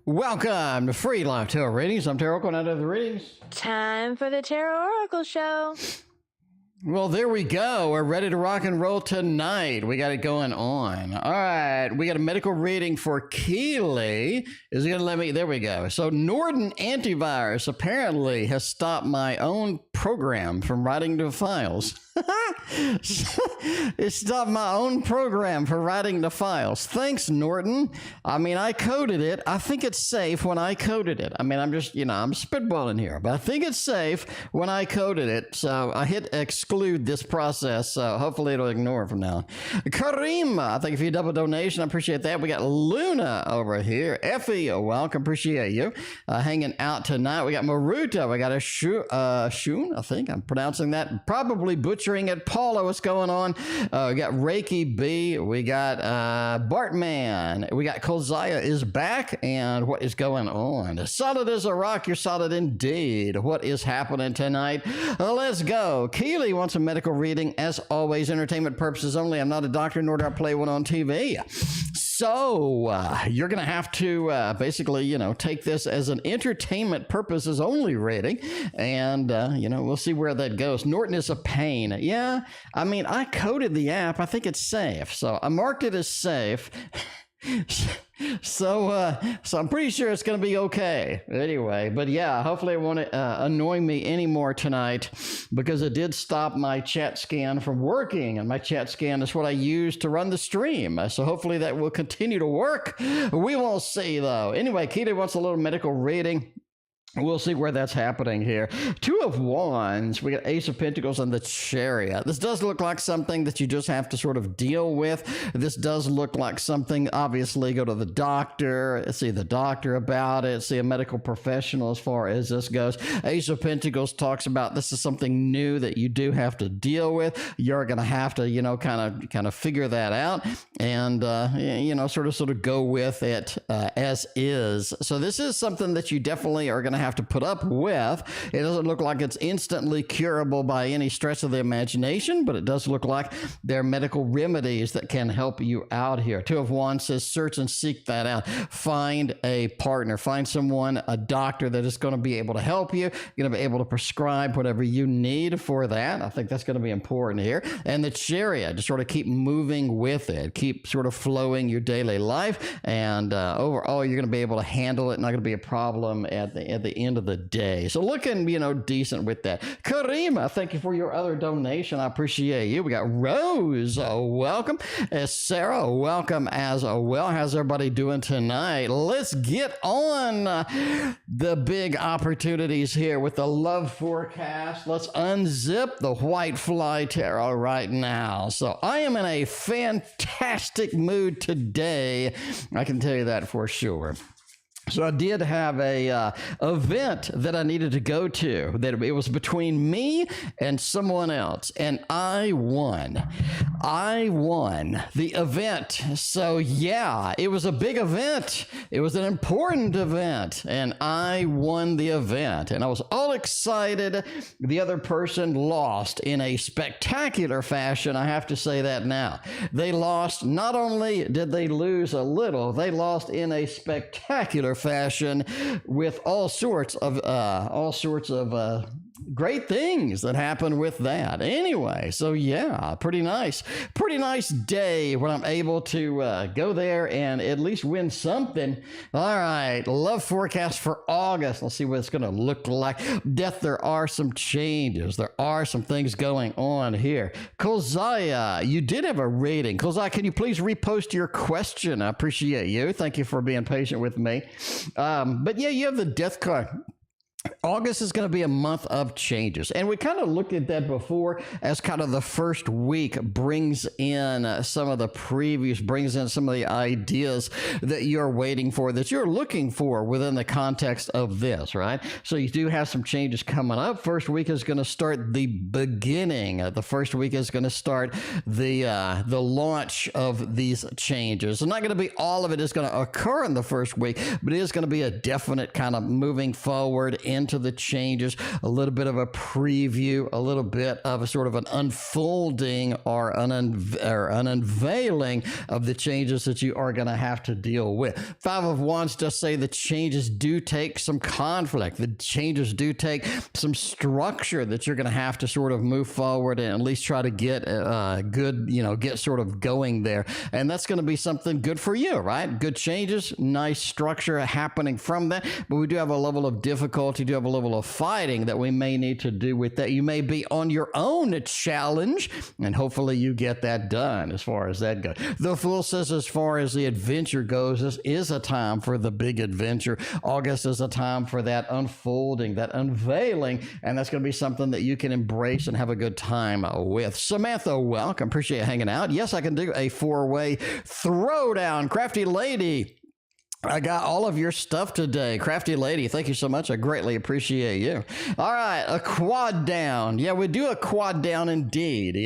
Welcome to Free Live Tarot Readings. I'm TarotOracle, out of the readings. Time for the TarotOracle show. Well, there we go. We're ready to rock and roll tonight. We got it going on. All right. We got a medical reading for Keeli. Is he going to let me? There we go. So Norton Antivirus apparently has stopped my own program from writing to files. It stopped my own program for writing the files. Thanks, Norton. I mean, I coded it. I think it's safe when I coded it. I mean, I'm just, I'm spitballing here, but I think it's safe when I coded it. So I hit exclude this process. So hopefully it'll ignore it from now on. Karima, thank you for your double donation. I appreciate that. We got Luna over here. Effie, welcome. Appreciate you hanging out tonight. We got Maruta. We got a Shun, I think I'm pronouncing that. Probably butchering it. Paula, what's going on? We got Reiki B. We got Bartman. We got Kolzaya is back. And what is going on? Solid as a rock. You're solid indeed. What is happening tonight? Let's go. Keeli wants a medical reading. As always, entertainment purposes only. I'm not a doctor, nor do I play one on TV. So you're going to have to basically, take this as an entertainment purposes only reading. And, we'll see where that goes. Norton is a pain. Yeah, I mean, I coded the app. I think it's safe. So I marked it as safe. So I'm pretty sure it's going to be okay. Anyway, but yeah, hopefully it won't annoy me anymore tonight, because it did stop my ChatScan from working, and my ChatScan is what I use to run the stream. So hopefully that will continue to work. We won't see though. Anyway, Keita wants a little medical reading. We'll see where that's happening here. Two of Wands. We got Ace of Pentacles and the Chariot. This does look like something that you just have to sort of deal with. This does look like something, obviously, go to the doctor, see the doctor about it, see a medical professional as far as this goes. Ace of Pentacles talks about this is something new that you do have to deal with. You're going to have to, kind of figure that out and, sort of go with it as is. So this is something that you definitely are going to have to put up with. It doesn't look like it's instantly curable by any stretch of the imagination, but it does look like there are medical remedies that can help you out here. Two of Wands says search and seek that out. Find a partner. Find someone, a doctor that is going to be able to help you. You're going to be able to prescribe whatever you need for that. I think that's going to be important here. And the Chariot, just sort of keep moving with it. Keep sort of flowing your daily life, and overall you're going to be able to handle it. Not going to be a problem at the the end of the day. So looking, decent with that. Karima, thank you for your other donation. I appreciate you. We got Rose, welcome. Sarah, welcome as well. How's everybody doing tonight? Let's get on the big opportunities here with the love forecast. Let's unzip the White Fly Tarot right now. So I am in a fantastic mood today. I can tell you that for sure. So I did have a event that I needed to go to. That it was between me and someone else, and I won. I won the event. So yeah, it was a big event. It was an important event, and I won the event. And I was all excited. The other person lost in a spectacular fashion. I have to say that now. They lost. Not only did they lose a little, they lost in a spectacular fashion with all sorts of great things that happen with that. Anyway, so yeah, pretty nice day when I'm able to go there and at least win something. All right, love forecast for August. Let's see what it's going to look like. Death, there are some changes. There are some things going on here. Kozaya, you did have a reading. Kozaya, can you please repost your question? I appreciate you. Thank you for being patient with me. But yeah, you have the death card. August is going to be a month of changes, and we kind of looked at that before as kind of the first week brings in some of the previews, brings in some of the ideas that you're waiting for, that you're looking for within the context of this, right? So you do have some changes coming up. First week is going to start the beginning. The first week is going to start the launch of these changes. And not going to be all of it is going to occur in the first week, but it is going to be a definite kind of moving forward into the changes, a little bit of a preview, a little bit of a sort of an unfolding or an unveiling of the changes that you are going to have to deal with. Five of Wands does say the changes do take some conflict. The changes do take some structure that you're going to have to sort of move forward and at least try to get get sort of going there. And that's going to be something good for you, right? Good changes, nice structure happening from that. But we do have a level of difficulty, do have a level of fighting that we may need to do with that. You may be on your own challenge, and hopefully you get that done as far as that goes. The Fool says as far as the adventure goes, this is a time for the big adventure. August is a time for that unfolding, that unveiling, and that's going to be something that you can embrace and have a good time with. Samantha, welcome. Appreciate you hanging out. Yes, I can do a four-way throwdown. Crafty Lady, I got all of your stuff today. Crafty Lady, thank you so much. I greatly appreciate you. All right, a quad down. Yeah, we do a quad down indeed,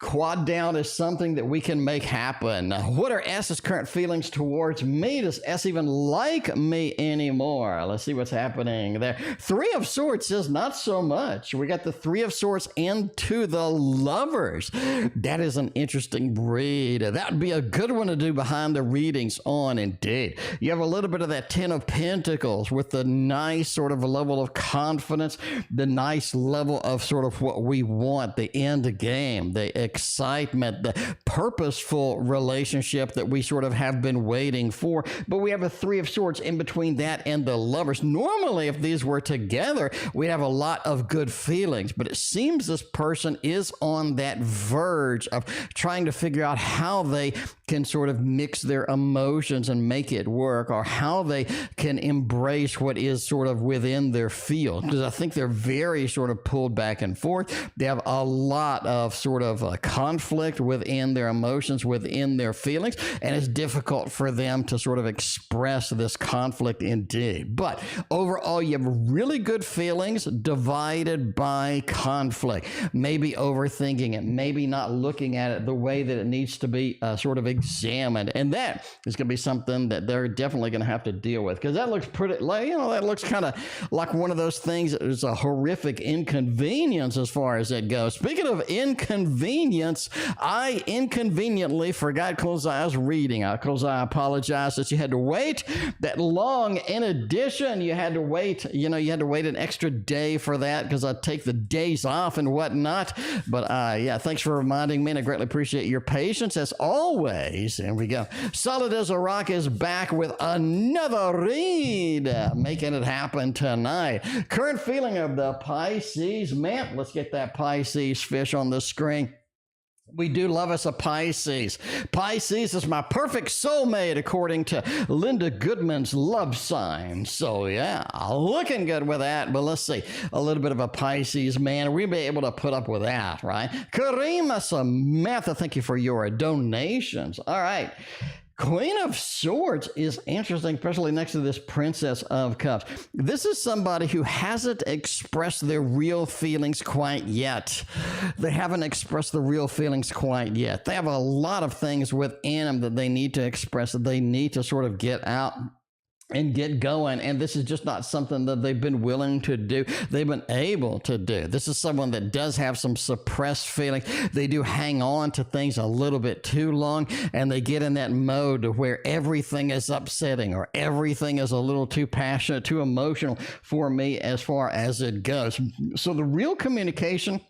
Quad down is something that we can make happen. What are S's current feelings towards me? Does S even like me anymore? Let's see what's happening there. Three of Swords is not so much. We got the Three of Swords into the Lovers. That is an interesting read. That would be a good one to do behind the readings on, indeed. You have a little bit of that Ten of Pentacles with the nice sort of a level of confidence, the nice level of sort of what we want, the end game, the excitement, the purposeful relationship that we sort of have been waiting for. But we have a Three of Swords in between that and the Lovers. Normally, if these were together, we'd have a lot of good feelings, but it seems this person is on that verge of trying to figure out how they can sort of mix their emotions and make it work, or how they can embrace what is sort of within their field. Because I think they're very sort of pulled back and forth. They have a lot of sort of conflict within their emotions, within their feelings, and it's difficult for them to sort of express this conflict indeed. But overall, you have really good feelings divided by conflict. Maybe overthinking it, maybe not looking at it the way that it needs to be sort of examined. And that is going to be something that they're definitely going to have to deal with, because that looks pretty, that looks kind of like one of those things that is a horrific inconvenience as far as it goes. Speaking of inconvenience, inconvenience. I inconveniently forgot Keeli's reading. Keeli, I apologize that you had to wait that long. In addition, you had to wait, you had to wait an extra day for that because I take the days off and whatnot. But yeah, thanks for reminding me, and I greatly appreciate your patience as always. There we go. Solid as a Rock is back with another read, making it happen tonight. Current feeling of the Pisces. Man, let's get that Pisces fish on the screen. We do love us a Pisces. Pisces is my perfect soulmate, according to Linda Goodman's love sign. So, yeah, looking good with that. But let's see, a little bit of a Pisces, man. We'll be able to put up with that, right? Karima, Samantha, thank you for your donations. All right. Queen of Swords is interesting, especially next to this Princess of Cups. This is somebody who hasn't expressed their real feelings quite yet. They haven't expressed the real feelings quite yet. They have a lot of things within them that they need to express, that they need to sort of get out and get going, and this is just not something that they've been willing to do. They've been able to do. This is someone that does have some suppressed feelings. They do hang on to things a little bit too long, and they get in that mode where everything is upsetting or everything is a little too passionate, too emotional for me as far as it goes. So the real communication,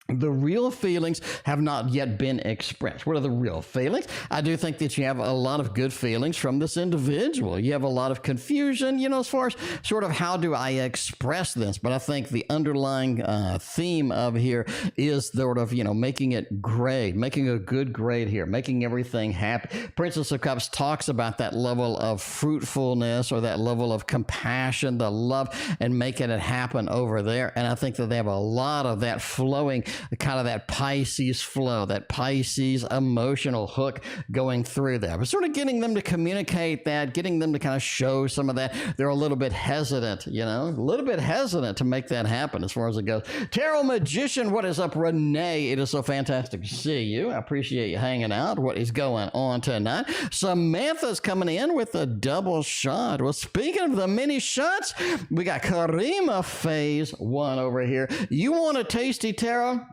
the real feelings have not yet been expressed. What are the real feelings? I do think that you have a lot of good feelings from this individual. You have a lot of confusion, as far as sort of how do I express this? But I think the underlying theme of here is sort of, making it great, making a good grade here, making everything happy. Princess of Cups talks about that level of fruitfulness or that level of compassion, the love, and making it happen over there. And I think that they have a lot of that flowing, kind of that Pisces flow, that Pisces emotional hook going through there. But sort of getting them to communicate that, getting them to kind of show some of that. They're a little bit hesitant, a little bit hesitant to make that happen as far as it goes. Tarot Magician, what is up, Renee? It is so fantastic to see you. I appreciate you hanging out. What is going on tonight? Samantha's coming in with a double shot. Well, speaking of the mini shots, we got Karima phase 1 over here. You want a tasty tarot?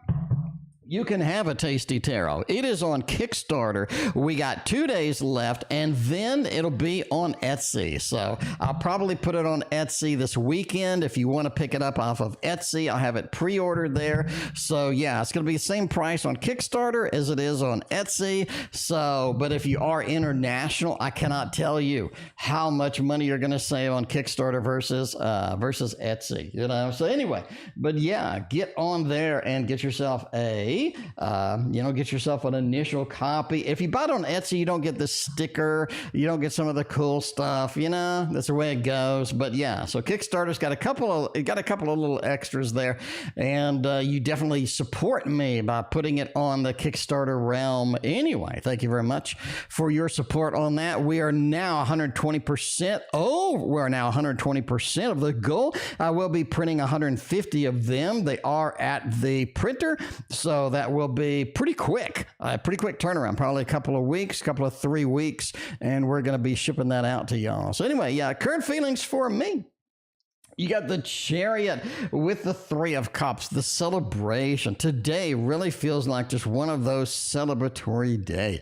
You can have a tasty tarot. It is on Kickstarter. We got 2 days left, and then it'll be on Etsy. So I'll probably put it on Etsy this weekend. If you want to pick it up off of Etsy, I'll have it pre-ordered there. So yeah, it's going to be the same price on Kickstarter as it is on Etsy. So, but if you are international, I cannot tell you how much money you're going to save on Kickstarter versus Etsy. So anyway, but yeah, get on there and get yourself get yourself an initial copy. If you buy it on Etsy, you don't get the sticker, you don't get some of the cool stuff, that's the way it goes. But yeah, so Kickstarter's got a couple of little extras there, and you definitely support me by putting it on the Kickstarter realm anyway. Thank you very much for your support on that. We are now 120%. We're now 120% of the goal. I will be printing 150 of them. They are at the printer, so that will be pretty quick turnaround, probably a couple of 3 weeks, and we're going to be shipping that out to y'all. So anyway, yeah, current feelings for me. You got the Chariot with the 3 of Cups, the celebration. Today really feels like just one of those celebratory days.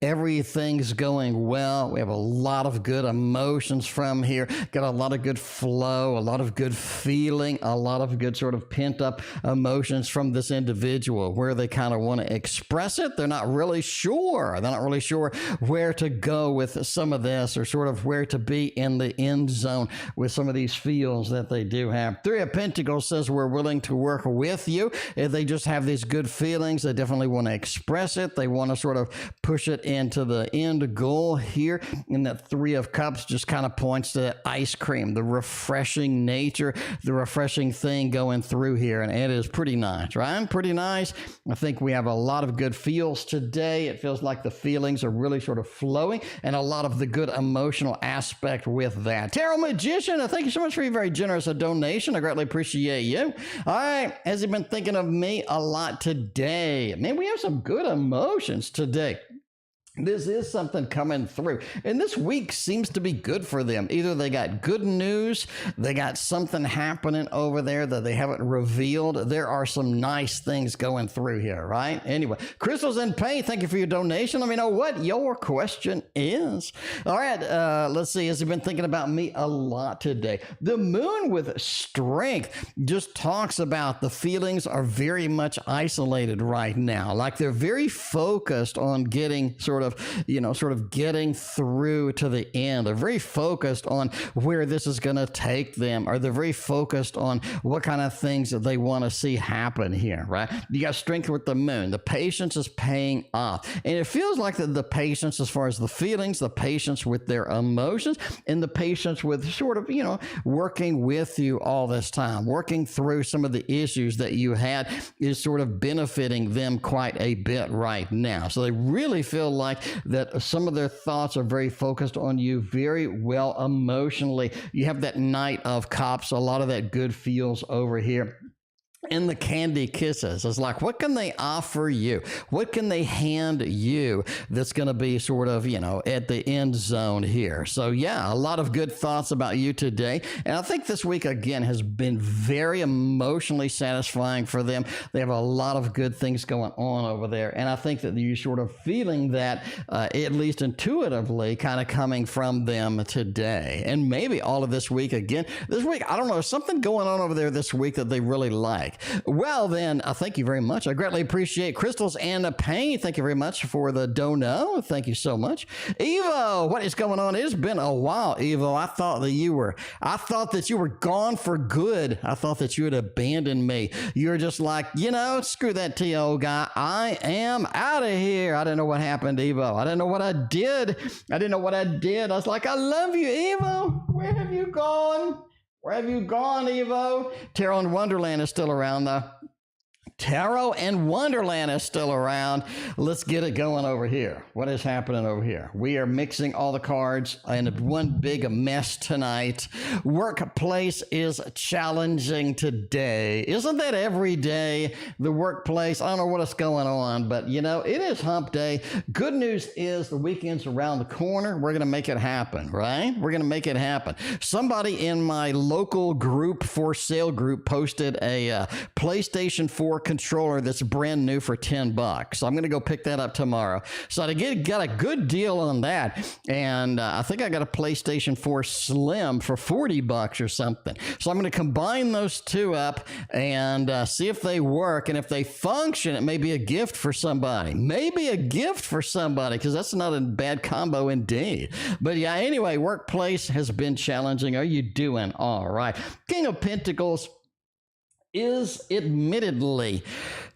Everything's going well. We have a lot of good emotions from here. Got a lot of good flow, a lot of good feeling, a lot of good sort of pent up emotions from this individual where they kind of want to express it. They're not really sure. They're not really sure where to go with some of this, or sort of where to be in the end zone with some of these feels that they do have. 3 of Pentacles says we're willing to work with you. If they just have these good feelings, they definitely want to express it. They want to sort of push it into the end goal here. And that 3 of Cups just kind of points to that ice cream, the refreshing nature, the refreshing thing going through here. And it is pretty nice, right? Pretty nice. I think we have a lot of good feels today. It feels like the feelings are really sort of flowing, and a lot of the good emotional aspect with that. Tarot Magician, thank you so much for your very generous donation. I greatly appreciate you. All right. Has he been thinking of me a lot today? Man, we have some good emotions today. This is something coming through. And this week seems to be good for them. Either they got good news, they got something happening over there that they haven't revealed. There are some nice things going through here, right? Anyway, Crystals in Pain, thank you for your donation. Let me know what your question is. All right, let's see. Has he been thinking about me a lot today? The moon with strength just talks about the feelings are very much isolated right now. Like they're very focused on getting sort of getting through to the end. They're very focused on where this is going to take them, or they're very focused on what kind of things that they want to see happen here, right? You got strength with the moon. The patience is paying off. And it feels like the patience as far as the feelings, the patience with their emotions, and the patience with sort of, working with you all this time, working through some of the issues that you had is sort of benefiting them quite a bit right now. So they really feel like that some of their thoughts are very focused on you very well emotionally. You have that Knight of Cups, a lot of that good feels over here. And the candy kisses. It's like, what can they offer you? What can they hand you that's going to be sort of, at the end zone here? So yeah, a lot of good thoughts about you today. And I think this week, again, has been very emotionally satisfying for them. They have a lot of good things going on over there. And I think that you're sort of feeling that, at least intuitively, kind of coming from them today. And maybe all of this week, again, this week, I don't know, something going on over there this week that they really like. Well, then, thank you very much. I greatly appreciate Crystals and Pain. Thank you very much for the dono. Thank you so much. Evo, what is going on? It's been a while, Evo. I thought that you were gone for good. I thought that you had abandoned me. You're just like, screw that TO guy. I am out of here. I didn't know what happened, Evo. I didn't know what I did. I was like, I love you, Evo. Where have you gone? Where have you gone, Evo? Tarot and Wonderland is still around, though. Tarot and Wonderland is still around. Let's get it going over here. What is happening over here? We are mixing all the cards in one big mess tonight. Workplace is challenging today. Isn't that every day? The workplace, I don't know what is going on, but it is hump day. Good news is the weekend's around the corner. We're going to make it happen, right? We're going to make it happen. Somebody in my local group for sale group posted a PlayStation 4 controller that's brand new for $10. So I'm going to go pick that up tomorrow. So I got a good deal on that. And I think I got a PlayStation 4 Slim for $40 or something. So I'm going to combine those two up and see if they work. And if they function, it may be a gift for somebody. Maybe a gift for somebody, because that's not a bad combo indeed. But yeah, anyway, workplace has been challenging. Are you doing all right? King of Pentacles is admittedly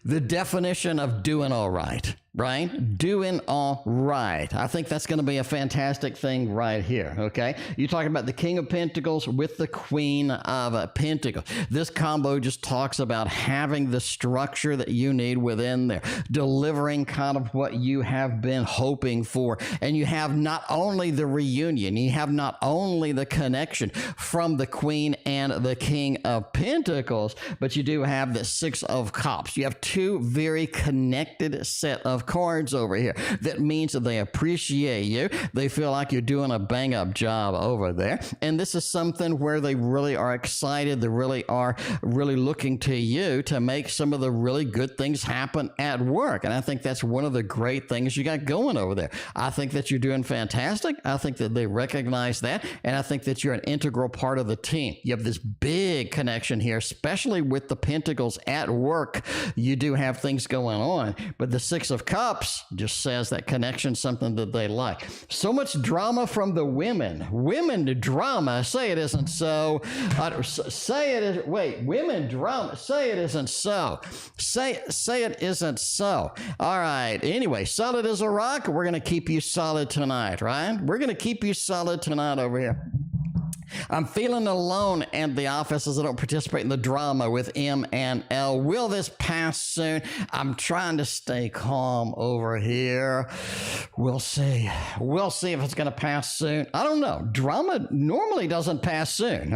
the definition of doing all right. Right? Doing all right. I think that's going to be a fantastic thing right here, okay? You're talking about the King of Pentacles with the Queen of Pentacles. This combo just talks about having the structure that you need within there, delivering kind of what you have been hoping for. And you have not only the reunion, you have not only the connection from the Queen and the King of Pentacles, but you do have the Six of Cups. You have two very connected set of cards over here. That means that they appreciate you. They feel like you're doing a bang up job over there. And this is something where they really are excited. They really are looking to you to make some of the really good things happen at work. And I think that's one of the great things you got going over there. I think that you're doing fantastic. I think that they recognize that. And I think that you're an integral part of the team. You have this big connection here, especially with the Pentacles at work. You do have things going on, but the Six of Cups just says that connection, something that they like. So much drama from the women. Women drama. Say it isn't so. Say it is. Wait, women drama. Say it isn't so. Say it isn't so. All right. Anyway, solid as a rock. We're going to keep you solid tonight, right? We're going to keep you solid tonight over here. I'm feeling alone at the office as I don't participate in the drama with M and L. Will this pass soon? I'm trying to stay calm over here. We'll see. We'll see if it's going to pass soon. I don't know. Drama normally doesn't pass soon.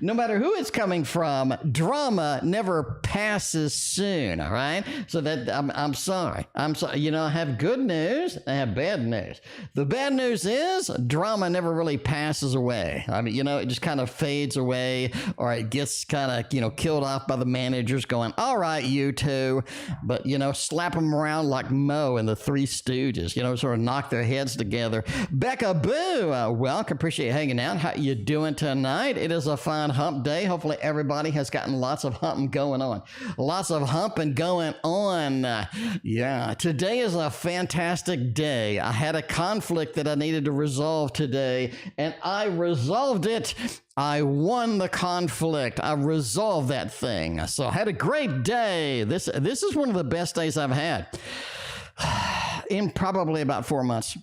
No matter who it's coming from, drama never passes soon, all right? So that I'm sorry. I'm sorry. You know, I have good news, I have bad news. The bad news is drama never really passes away. I mean, you know, it just kind of fades away, or it gets kind of, you know, killed off by the managers going, all right, you two, but, you know, slap them around like Moe and the Three Stooges, you know, sort of knock their heads together. BecaBoo, welcome. Appreciate you hanging out. How you doing tonight? It is a fine hump day. Hopefully everybody has gotten lots of humping going on. Lots of humping going on. Yeah, today is a fantastic day. I had a conflict that I needed to resolve today, and I resolved it. I won the conflict. I resolved that thing. So I had a great day. This is one of the best days I've had in probably about 4 months.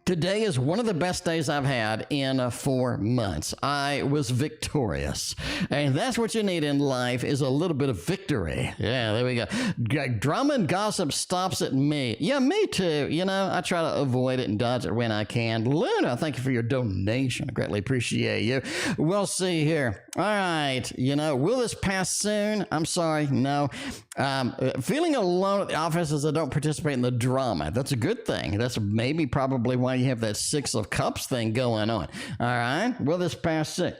Today is one of the best days I've had in 4 months. I was victorious. And that's what you need in life, is a little bit of victory. Yeah, there we go. Drama and gossip stops at me. Yeah, me too. You know, I try to avoid it and dodge it when I can. Luna, thank you for your donation. I greatly appreciate you. We'll see here. All right. You know, will this pass soon? I'm sorry. No. Feeling alone at the office as I don't participate in the drama. That's a good thing. That's maybe probably why you have that Six of Cups thing going on. All right. Will this pass soon?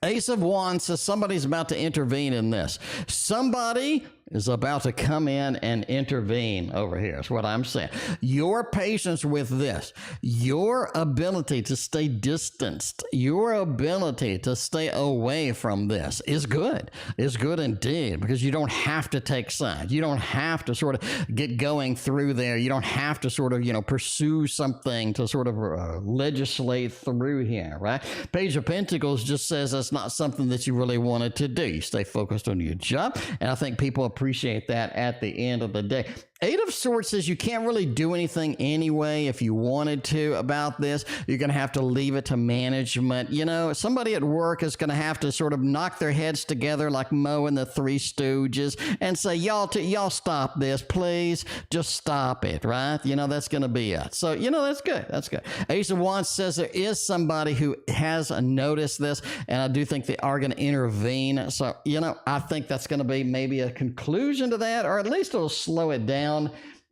Ace of Wands says somebody's about to intervene in this. Somebody is about to come in and intervene over here. That's what I'm saying. Your patience with this, your ability to stay distanced, your ability to stay away from this is good indeed, because you don't have to take sides. You don't have to sort of get going through there. You don't have to sort of, you know, pursue something to sort of legislate through here, right? Page of Pentacles just says that's not something that you really wanted to do. You stay focused on your job, and I think people appreciate that at the end of the day. Eight of Swords says you can't really do anything anyway if you wanted to about this. You're going to have to leave it to management. You know, somebody at work is going to have to sort of knock their heads together like Moe and the Three Stooges and say, y'all stop this, please. Just stop it, right? You know, that's going to be it. So, you know, that's good. That's good. Ace of Wands says there is somebody who has noticed this, and I do think they are going to intervene. So, you know, I think that's going to be maybe a conclusion to that, or at least it'll slow it down.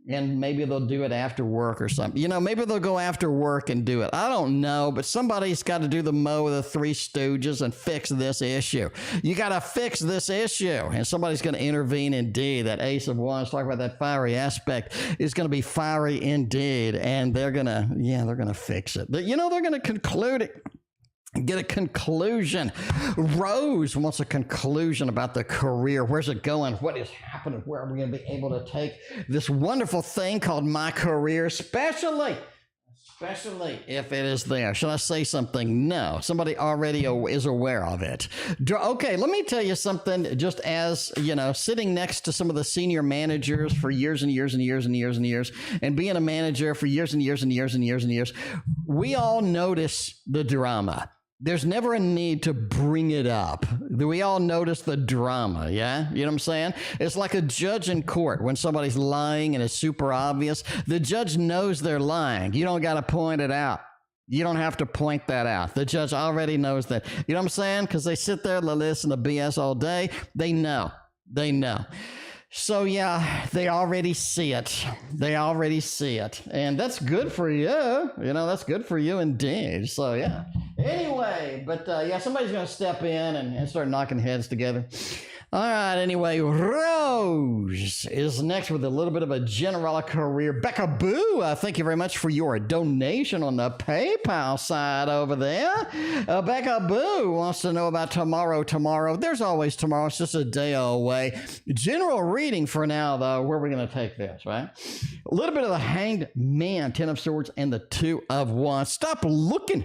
And maybe they'll do it after work or something. You know, maybe they'll go after work and do it. I don't know, but somebody's got to do the Moe of the Three Stooges and fix this issue. You got to fix this issue, and somebody's going to intervene indeed. That Ace of Wands, talk about that fiery aspect, is going to be fiery indeed, and they're going to fix it. But, you know, they're going to conclude it. Get a conclusion. Rose wants a conclusion about the career. Where's it going? What is happening? Where are we going to be able to take this wonderful thing called my career, especially if it is there? Should I say something? No. Somebody already is aware of it. Okay, let me tell you something. Just as, you know, sitting next to some of the senior managers for years and years and years and years and years, and being a manager for years and years and years and years and years, we all notice the drama. There's never a need to bring it up. We all notice the drama, yeah? You know what I'm saying? It's like a judge in court when somebody's lying and it's super obvious. The judge knows they're lying. You don't got to point it out. You don't have to point that out. The judge already knows that. You know what I'm saying? Because they sit there, they listen to BS all day. They know. They know. So, yeah, they already see it. They already see it. And that's good for you. You know, that's good for you indeed. So, yeah. Anyway, but, yeah, somebody's going to step in and start knocking heads together. All right, anyway, Rose is next with a little bit of a general career. BecaBoo, thank you very much for your donation on the PayPal side over there. BecaBoo wants to know about tomorrow. There's always tomorrow. It's just a day away. General reading for now, though. Where are we going to take this, right? A little bit of the Hanged Man, Ten of Swords, and the Two of Wands. Stop looking.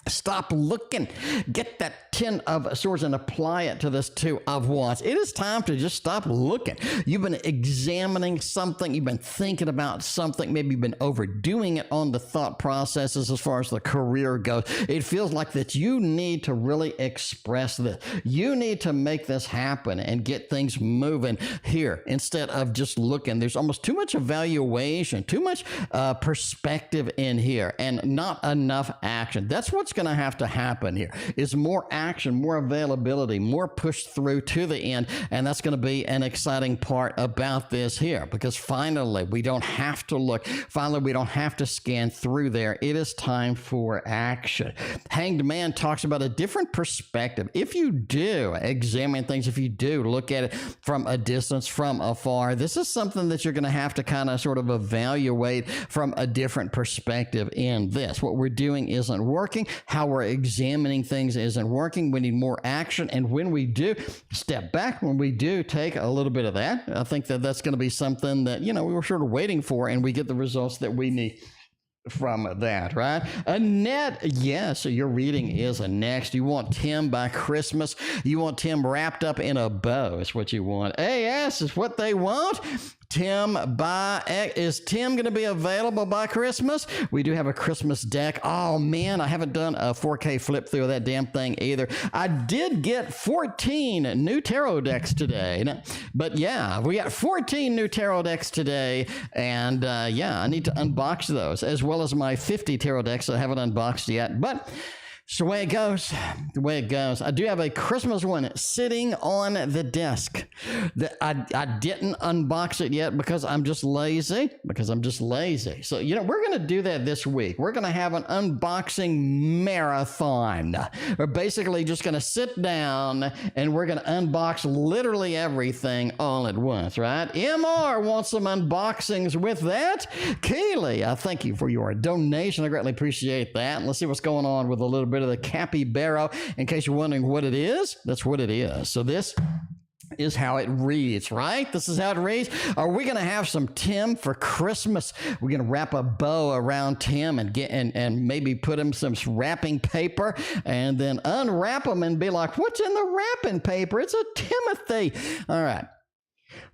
Stop looking. Get that Ten of Swords and apply it to this Two of Wands. It is time to just stop looking. You've been examining something. You've been thinking about something. Maybe you've been overdoing it on the thought processes as far as the career goes. It feels like that you need to really express this. You need to make this happen and get things moving here instead of just looking. There's almost too much evaluation, too much perspective in here, and not enough action. That's what's going to have to happen here is more action, more availability, more push through to the end. And that's going to be an exciting part about this here, because finally we don't have to look. Finally, we don't have to scan through there. It is time for action. Hanged Man talks about a different perspective. If you do examine things, if you do look at it from a distance, from afar, this is something that you're going to have to kind of sort of evaluate from a different perspective in this. What we're doing isn't working. How we're examining things isn't working. We need more action. And when we do step back, when we do take a little bit of that, I think that that's going to be something that, we were sort of waiting for, and we get the results that we need from that, right? Annette, yes, your reading is next. You want Tim by Christmas. You want Tim wrapped up in a bow is what you want. AS is what they want. Is Tim going to be available by Christmas? We do have a Christmas deck. Oh man, I haven't done a 4K flip through of that damn thing either. I did get 14 new tarot decks today. But yeah, we got 14 new tarot decks today. And yeah, I need to unbox those, as well as my 50 tarot decks I haven't unboxed yet. But it's the way it goes. The way it goes. I do have a Christmas one sitting on the desk. I didn't unbox it yet because I'm just lazy. So, we're going to do that this week. We're going to have an unboxing marathon. We're basically just going to sit down and we're going to unbox literally everything all at once, right? MR wants some unboxings with that. Keely, I thank you for your donation. I greatly appreciate that. Let's see what's going on with a little bit of the capybara. In case you're wondering what it is, that's what it is. So this is how it reads, right? This is how it reads. Are we going to have some Tim for Christmas? We're going to wrap a bow around Tim and get and maybe put him some wrapping paper and then unwrap him and be like, what's in the wrapping paper? It's a Timothy. All right.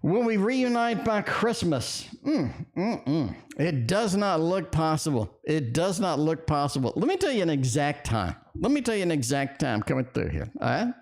Will we reunite by Christmas? It does not look possible. It does not look possible. Let me tell you an exact time. Coming through here. All right.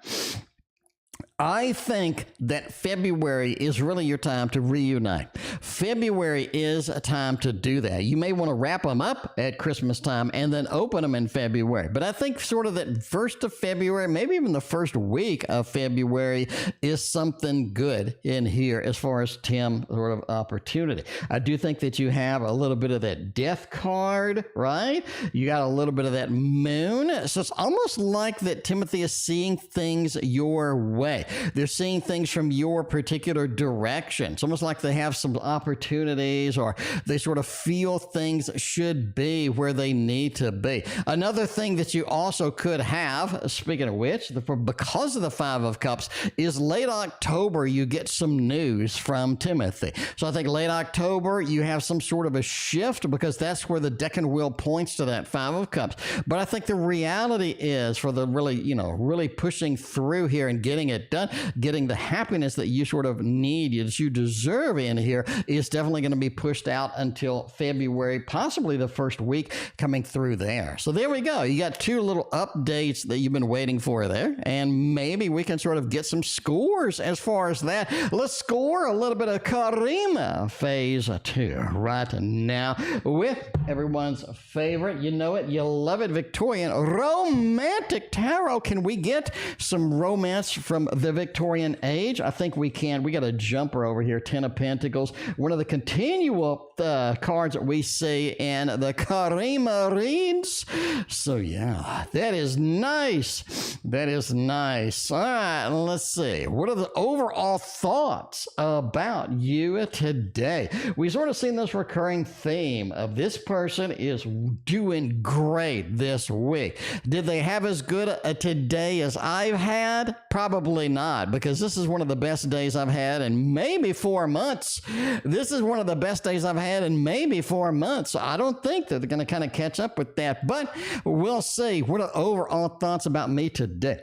I think that February is really your time to reunite. February is a time to do that. You may want to wrap them up at Christmas time and then open them in February. But I think sort of that 1st of February, maybe even the first week of February is something good in here as far as Tim sort of opportunity. I do think that you have a little bit of that death card, right? You got a little bit of that moon. So it's almost like that Timothy is seeing things your way. They're seeing things from your particular direction. It's almost like they have some opportunities, or they sort of feel things should be where they need to be. Another thing that you also could have, speaking of which, because of the 5 of Cups, is late October, you get some news from Timothy. So I think late October, you have some sort of a shift, because that's where the deck and wheel points to that 5 of Cups. But I think the reality is, for the really pushing through here and getting it done, getting the happiness that you sort of need, that you deserve in here, is definitely going to be pushed out until February, possibly the first week coming through there. So there we go. You got 2 little updates that you've been waiting for there, and maybe we can sort of get some scores as far as that. Let's score a little bit of Karima phase 2 right now with everyone's favorite, you know it, you love it, Victorian Romantic Tarot. Can we get some romance from the Victorian age? I think we can. We got a jumper over here, 10 of Pentacles, one of the continual cards that we see in the Karima reads. So yeah, that is nice. That is nice. All right, let's see. What are the overall thoughts about you today? We've sort of seen this recurring theme of this person is doing great this week. Did they have as good a today as I've had? Probably not, because this is one of the best days I've had in maybe 4 months. This is one of the best days I've had in maybe 4 months. So I don't think that they're going to kind of catch up with that, but we'll see. What are overall thoughts about me today?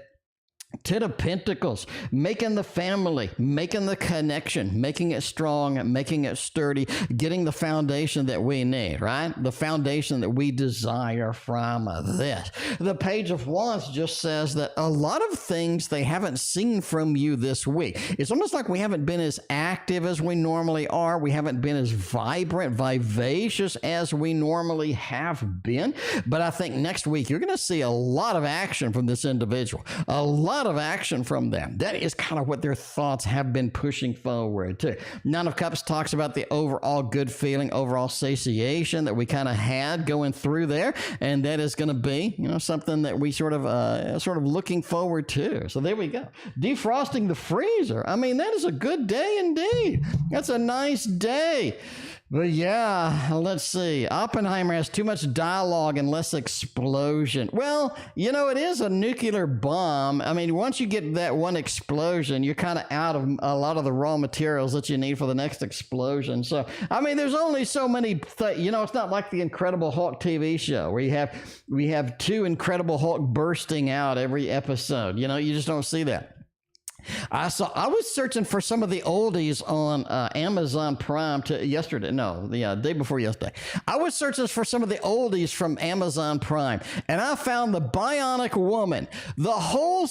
Ten of Pentacles, making the family, making the connection, making it strong, making it sturdy, getting the foundation that we need, right? The foundation that we desire from this. The Page of Wands just says that a lot of things they haven't seen from you this week. It's almost like we haven't been as active as we normally are. We haven't been as vibrant, vivacious as we normally have been. But I think next week you're going to see a lot of action from this individual. A lot of action from them. That is kind of what their thoughts have been pushing forward to. Nine of Cups talks about the overall good feeling, overall satiation that we kind of had going through there, and that is going to be, something that we sort of looking forward to. So there we go. Defrosting the freezer. I mean, that is a good day indeed. That's a nice day. But yeah, let's see. Oppenheimer has too much dialogue and less explosion. Well, it is a nuclear bomb. I mean, once you get that one explosion, you're kind of out of a lot of the raw materials that you need for the next explosion. So, I mean, there's only so many, it's not like the Incredible Hulk TV show where we have two Incredible Hulk bursting out every episode. You just don't see that. I was searching for some of the oldies on Amazon Prime the day before yesterday. I was searching for some of the oldies from Amazon Prime, and I found the Bionic Woman. The whole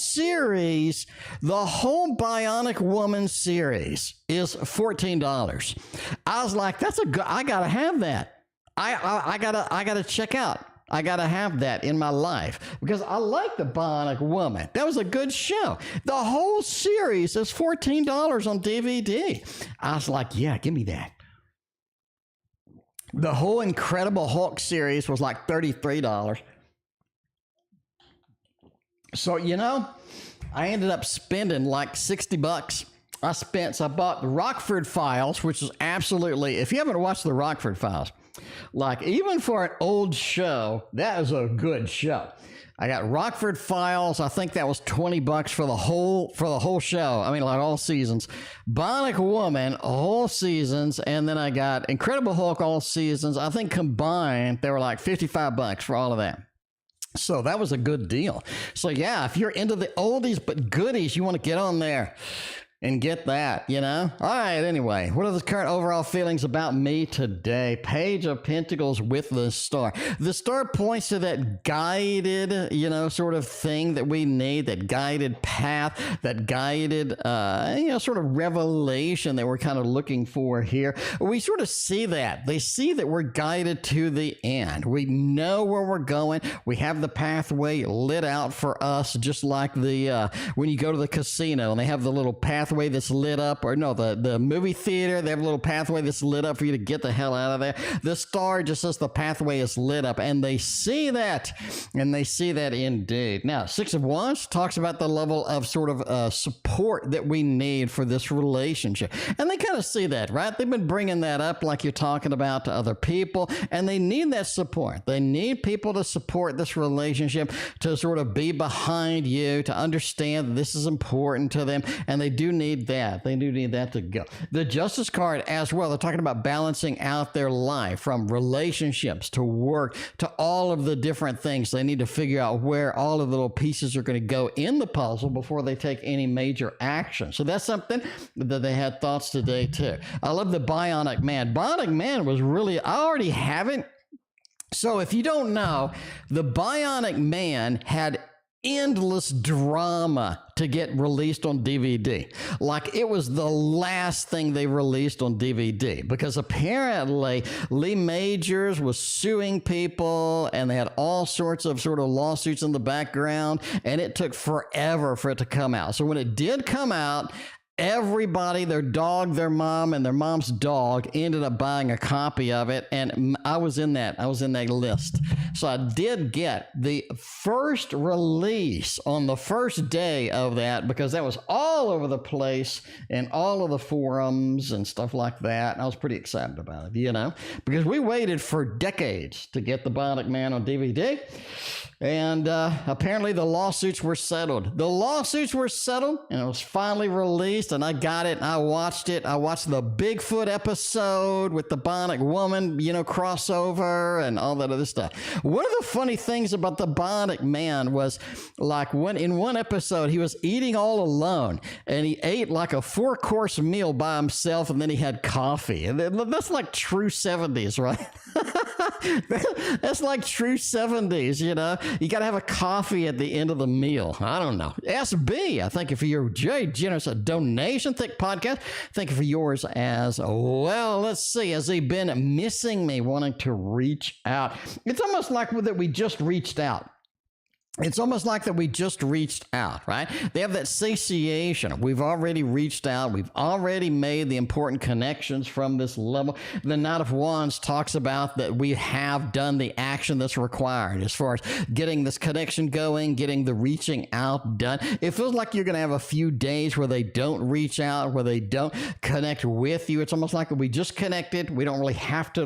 Bionic Woman series is $14. I was like, I gotta have that. I gotta check out. I got to have that in my life because I like the Bionic Woman. That was a good show. The whole series is $14 on DVD. I was like, yeah, give me that. The whole Incredible Hulk series was like $33. So, I ended up spending like $60. I bought the Rockford Files, which is absolutely, if you haven't watched the Rockford Files, like even for an old show, that is a good show. I got Rockford Files. I think that was $20 for the whole show. I mean, like all seasons. Bionic Woman, all seasons, and then I got Incredible Hulk, all seasons. I think combined they were like $55 for all of that. So that was a good deal. So yeah, if you're into the oldies but goodies, you want to get on there and get that, All right, anyway, what are the current overall feelings about me today? Page of Pentacles with the Star. The Star points to that guided, sort of thing that we need, that guided path, that guided, sort of revelation that we're kind of looking for here. We sort of see that. They see that we're guided to the end. We know where we're going. We have the pathway lit out for us, just like the when you go to the casino and they have the little pathway that's lit up, or no, the movie theater, they have a little pathway that's lit up for you to get the hell out of there. The Star just says the pathway is lit up, and they see that, indeed. Now, Six of Wands talks about the level of sort of support that we need for this relationship, and they kind of see that, right? They've been bringing that up like you're talking about to other people, and they need that support. They need people to support this relationship, to sort of be behind you, to understand that this is important to them, and they do need that. They do need that to go. The Justice card as well. They're talking about balancing out their life, from relationships to work to all of the different things. They need to figure out where all of the little pieces are going to go in the puzzle before they take any major action. So that's something that they had thoughts today too. I love the Bionic Man. Bionic Man was really, I already have it. So if you don't know, the Bionic Man had endless drama to get released on DVD. Like, it was the last thing they released on DVD because apparently Lee Majors was suing people and they had all sorts of sort of lawsuits in the background, and it took forever for it to come out. So when it did come out, everybody, their dog, their mom, and their mom's dog ended up buying a copy of it, and I was in that list. So I did get the first release on the first day of that because that was all over the place and all of the forums and stuff like that. And I was pretty excited about it, because we waited for decades to get the Bionic Man on DVD. And apparently the lawsuits were settled. The lawsuits were settled, and it was finally released, and I got it, and I watched it. I watched the Bigfoot episode with the Bionic Woman, crossover and all that other stuff. One of the funny things about the Bionic Man was, like, in one episode, he was eating all alone, and he ate like a 4-course meal by himself, and then he had coffee. And that's like true 70s, right? That's like true 70s, You got to have a coffee at the end of the meal. I don't know. SB, I thank you for your very generous donation. Thick podcast. Thank you for yours as well. Let's see. Has he been missing me, wanting to reach out? It's almost like that we just reached out. It's almost like that we just reached out, right? They have that satiation. We've already reached out. We've already made the important connections from this level. The Knight of Wands talks about that we have done the action that's required as far as getting this connection going, getting the reaching out done. It feels like you're going to have a few days where they don't reach out, where they don't connect with you. It's almost like we just connected. We don't really have to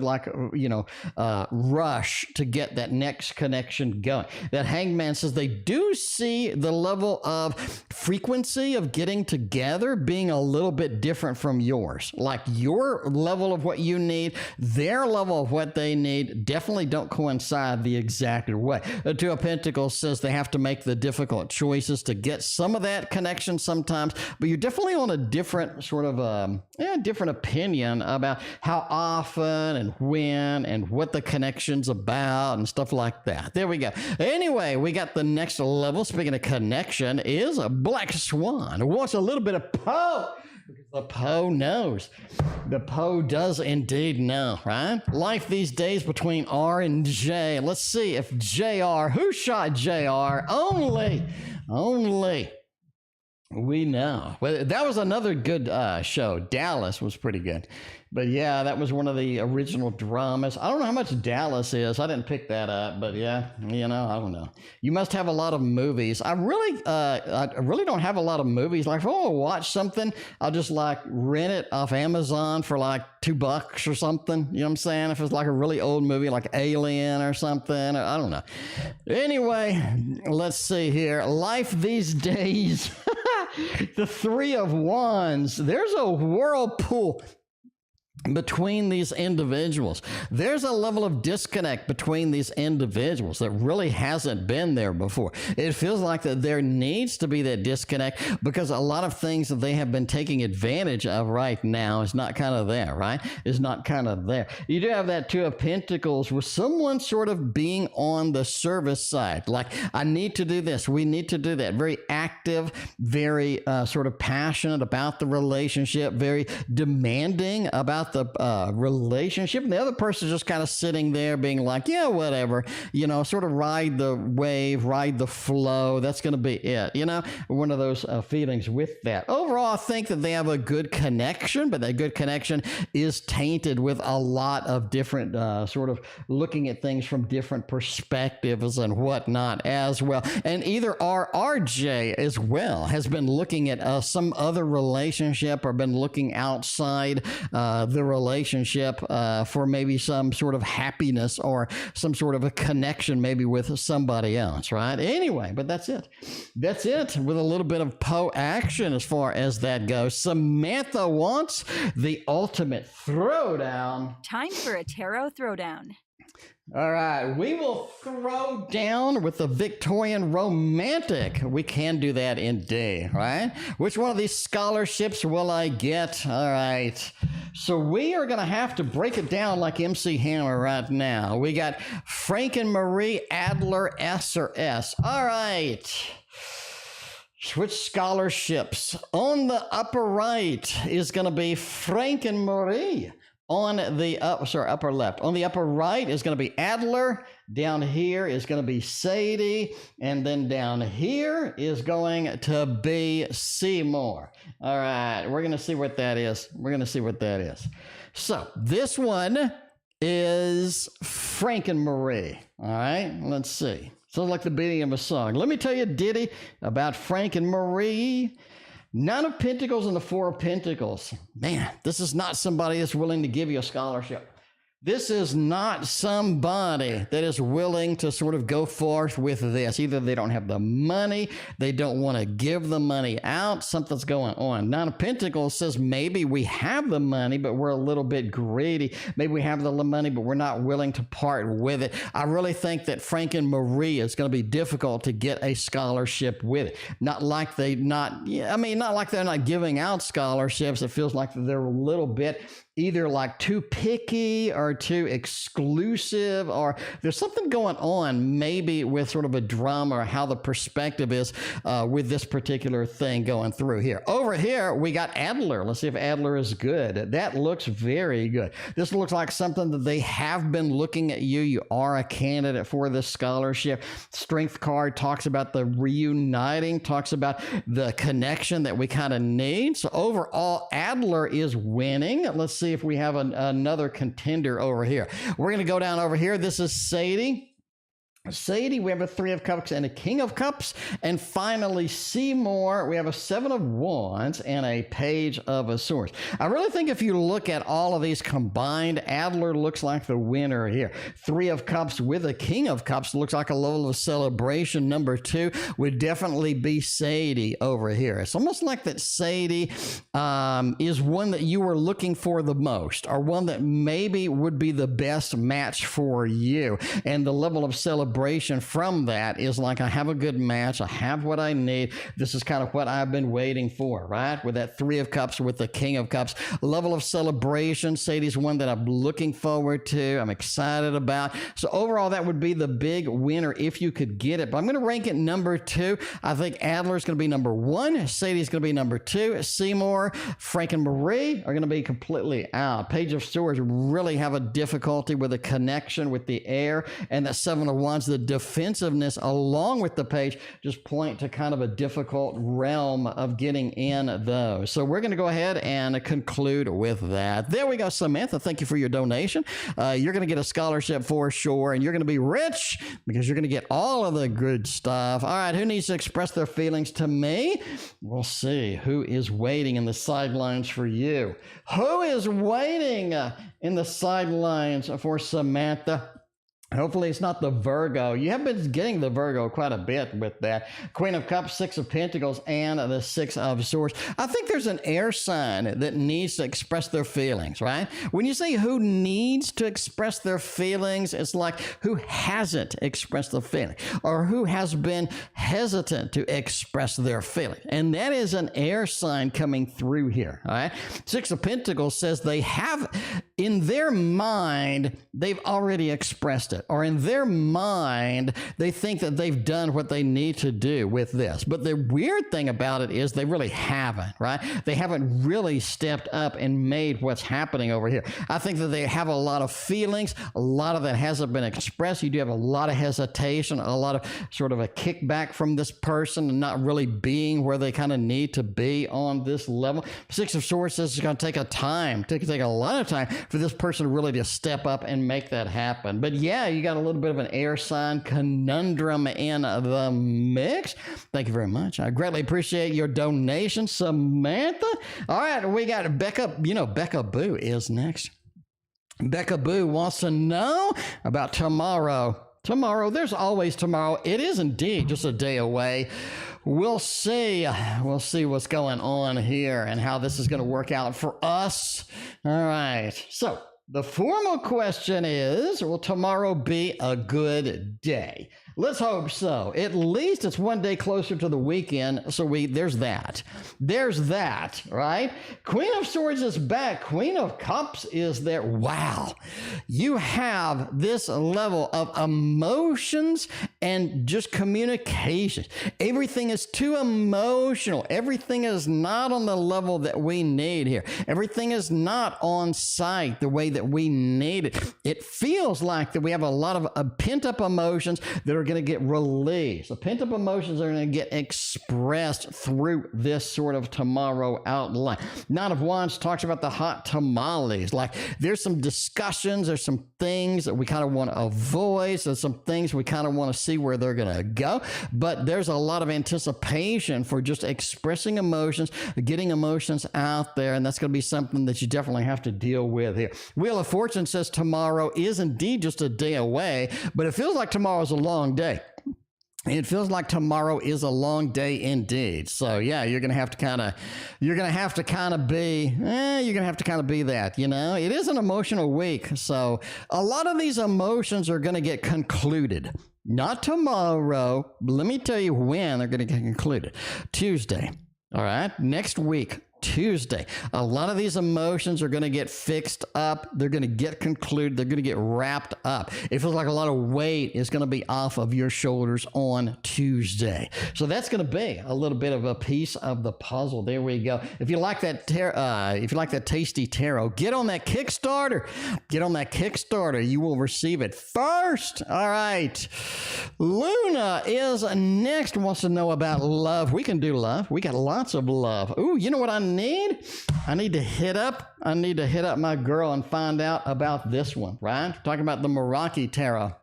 rush to get that next connection going. That Hangman says they do see the level of frequency of getting together being a little bit different from yours. Like your level of what you need, their level of what they need definitely don't coincide the exact way. The Two of Pentacles says they have to make the difficult choices to get some of that connection sometimes, but you're definitely on a different sort of different opinion about how often and when and what the connection's about and stuff like that. There we go. Anyway, we got the next level, speaking of connection, is a Black Swan who wants a little bit of Poe, because the Poe knows. The Poe does indeed know, right? Life these days between R and J. Let's see if JR, who shot JR? Only we know. Well, that was another good show. Dallas was pretty good. But yeah, that was one of the original dramas. I don't know how much Dallas is. I didn't pick that up, but yeah, I don't know. You must have a lot of movies. I really don't have a lot of movies. Like if I want to watch something, I'll just like rent it off Amazon for like $2 or something. You know what I'm saying? If it's like a really old movie, like Alien or something, I don't know. Anyway, let's see here. Life these days. The Three of Wands. There's a whirlpool between these individuals. There's a level of disconnect between these individuals that really hasn't been there before. It feels like that there needs to be that disconnect because a lot of things that they have been taking advantage of right now is not kind of there, right? Is not kind of there. You do have that Two of Pentacles with someone sort of being on the service side. Like, I need to do this. We need to do that. Very active, very sort of passionate about the relationship, very demanding about the relationship, and the other person just kind of sitting there being like, yeah, whatever, sort of ride the wave, ride the flow. That's going to be it, one of those feelings with that. Overall, I think that they have a good connection, but that good connection is tainted with a lot of different sort of looking at things from different perspectives and whatnot as well. And either RJ as well has been looking at some other relationship or been looking outside the relationship for maybe some sort of happiness or some sort of a connection maybe with somebody else, right? Anyway, but that's it. That's it with a little bit of Poe action as far as that goes. Samantha wants the ultimate throwdown. Time for a tarot throwdown. All right, we will throw down with the Victorian romantic. We can do that indeed, right? Which one of these scholarships will I get? All right. So we are going to have to break it down like MC Hammer right now. We got Frank and Marie Adler, S or S. All right. Switch scholarships. On the upper right is going to be Frank and Marie. On the upper left. On the upper right is going to be Adler. Down here is going to be Sadie. And then down here is going to be Seymour. All right. We're going to see what that is. So this one is Frank and Marie. All right. Let's see. Sounds like the beginning of a song. Let me tell you a ditty about Frank and Marie. Nine of Pentacles and the Four of Pentacles. Man, this is not somebody that's willing to give you a scholarship. This is not somebody that is willing to sort of go forth with this. Either they don't have the money, they don't want to give the money out, something's going on. Nine of Pentacles says maybe we have the money, but we're a little bit greedy. Maybe we have the money, but we're not willing to part with it. I really think that Frank and Marie is going to be difficult to get a scholarship with it. Not like they're not giving out scholarships. It feels like they're a little bit either like too picky or too exclusive, or there's something going on maybe with sort of a drama or how the perspective is with this particular thing going through here. Over here, we got Adler. Let's see if Adler is good. That looks very good. This looks like something that they have been looking at you. You are a candidate for this scholarship. Strength card talks about the reuniting, talks about the connection that we kind of need. So overall, Adler is winning. Let's see if we have another contender over here. We're going to go down over here. This is Sadie. Sadie, we have a Three of Cups and a King of Cups. And finally, Seymour, we have a Seven of Wands and a Page of Swords. I really think if you look at all of these combined, Adler looks like the winner here. Three of Cups with a King of Cups looks like a level of celebration. Number two would definitely be Sadie over here. It's almost like that Sadie is one that you were looking for the most, or one that maybe would be the best match for you. And the level of celebration from that is like, I have a good match, I have what I need, this is kind of what I've been waiting for, right? With that Three of Cups with the King of Cups, level of celebration. Sadie's one that I'm looking forward to, I'm excited about. So overall, that would be the big winner if you could get it. But I'm going to rank it number two. I think Adler's going to be number one, Sadie's going to be number two, Seymour, Frank and Marie are going to be completely out. Page of Swords really have a difficulty with a connection with the air, and that Seven of Wands, the defensiveness along with the page just point to kind of a difficult realm of getting in those. So we're going to go ahead and conclude with that. There we go, Samantha. Thank you for your donation. You're going to get a scholarship for sure, and you're going to be rich because you're going to get all of the good stuff. All right, who needs to express their feelings to me? We'll see who is waiting in the sidelines for you. Who is waiting in the sidelines for Samantha? Hopefully it's not the Virgo. You have been getting the Virgo quite a bit with that. Queen of Cups, Six of Pentacles, and the Six of Swords. I think there's an air sign that needs to express their feelings, right? When you say who needs to express their feelings, it's like who hasn't expressed the feeling, or who has been hesitant to express their feeling. And that is an air sign coming through here, all right? Six of Pentacles says they have, in their mind, they've already expressed it. Or in their mind, they think that they've done what they need to do with this. But the weird thing about it is they really haven't, right? They haven't really stepped up and made what's happening over here. I think that they have a lot of feelings. A lot of that hasn't been expressed. You do have a lot of hesitation, a lot of sort of a kickback from this person and not really being where they kind of need to be on this level. Six of Swords says it's going to take a lot of time for this person really to step up and make that happen. But yeah, you got a little bit of an air sign conundrum in the mix. Thank you very much. I greatly appreciate your donation, Samantha. All right, we got BecaBoo is next. BecaBoo wants to know about tomorrow. Tomorrow, there's always tomorrow. It is indeed just a day away. We'll see. We'll see what's going on here and how this is going to work out for us. All right. So the formal question is, will tomorrow be a good day? Let's hope so. At least it's one day closer to the weekend, so there's that. There's that, right? Queen of Swords is back. Queen of Cups is there. Wow. You have this level of emotions and just communication. Everything is too emotional. Everything is not on the level that we need here. Everything is not on site the way that we need it. It feels like that we have a lot of pent-up emotions that are going to get released. The pent-up emotions are going to get expressed through this sort of tomorrow outline. Nine of Wands talks about the hot tamales. Like there's some discussions, there's some things that we kind of want to avoid. There's some things we kind of want to see where they're going to go. But there's a lot of anticipation for just expressing emotions, getting emotions out there. And that's going to be something that you definitely have to deal with here. Wheel of Fortune says tomorrow is indeed just a day away, but it feels like tomorrow's a long day. It feels like tomorrow is a long day indeed. So yeah, you're going to have to kind of be that, you know. It is an emotional week. So a lot of these emotions are going to get concluded. Not tomorrow, but let me tell you when they're going to get concluded. Tuesday. All right. Next week. Tuesday. A lot of these emotions are going to get fixed up. They're going to get concluded. They're going to get wrapped up. It feels like a lot of weight is going to be off of your shoulders on Tuesday. So that's going to be a little bit of a piece of the puzzle. There we go. If you like that, tasty tarot, get on that Kickstarter. Get on that Kickstarter. You will receive it first. All right. Luna is next. Wants to know about love. We can do love. We got lots of love. Ooh, you know what I need to hit up my girl and find out about this one, right? Talking about the Meraki Tarot.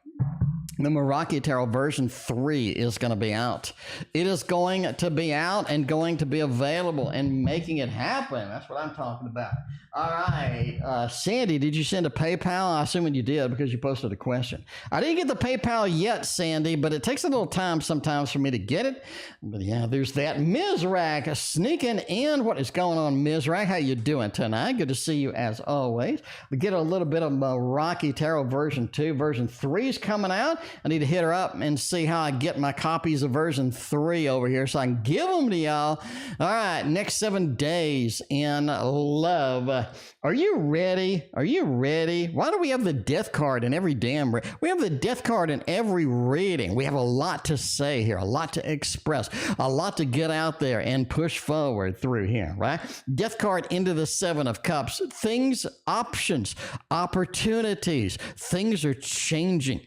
The Meraki Tarot version 3 is going to be out. It is going to be out and going to be available and making it happen. That's what I'm talking about. All right. Sandy, did you send a PayPal? I'm assuming you did because you posted a question. I didn't get the PayPal yet, Sandy, but it takes a little time sometimes for me to get it. But yeah, there's that. Mizrak sneaking in. What is going on, Mizrak? How you doing tonight? Good to see you as always. We get a little bit of Meraki Tarot version 2. Version 3 is coming out. I need to hit her up and see how I get my copies of version 3 over here so I can give them to y'all. All right, next 7 days in love. Are you ready? Are you ready? Why do we have the death card in every damn we have the death card in every reading. We have a lot to say here, a lot to express, a lot to get out there and push forward through here, right? Death card into the 7 of Cups. Things, options, opportunities. Things are changing.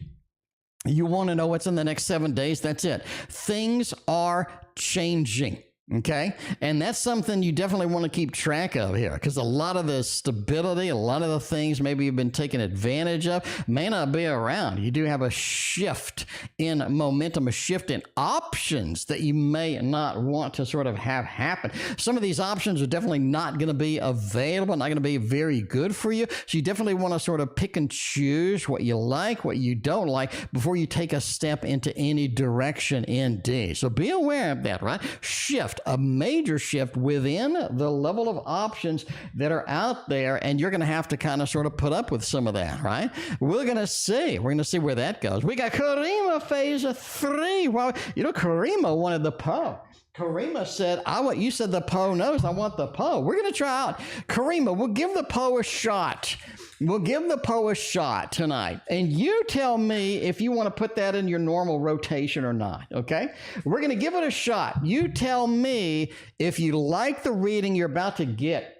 You want to know what's in the next 7 days? That's it. Things are changing. Okay. And that's something you definitely want to keep track of here, because a lot of the stability, a lot of the things maybe you've been taken advantage of may not be around. You do have a shift in momentum, a shift in options that you may not want to sort of have happen. Some of these options are definitely not going to be available, not going to be very good for you. So you definitely want to sort of pick and choose what you like, what you don't like before you take a step into any direction indeed. So be aware of that, right? Shift. A major shift within the level of options that are out there, and you're going to have to kind of sort of put up with some of that, right? We're going to see where that goes. We got Karima phase 3. Well, you know, Karima wanted the Poe. Karima said, you said the Poe knows, I want the Poe. We're going to try out Karima. We'll give the Poe a shot. We'll give the Poe a shot tonight. And you tell me if you want to put that in your normal rotation or not, okay? We're going to give it a shot. You tell me if you like the reading you're about to get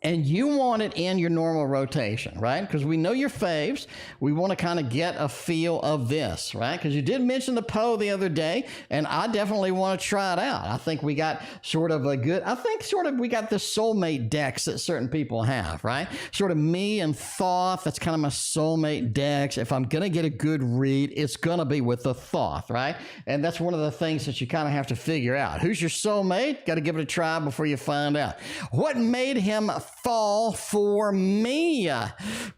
and you want it in your normal rotation, right? Because we know your faves. We want to kind of get a feel of this, right? Because you did mention the Poe the other day, and I definitely want to try it out. I think we got we got the soulmate decks that certain people have, right? Sort of me and Thoth, that's kind of my soulmate decks. If I'm going to get a good read, it's going to be with the Thoth, right? And that's one of the things that you kind of have to figure out. Who's your soulmate? Got to give it a try before you find out. What made him fall for me?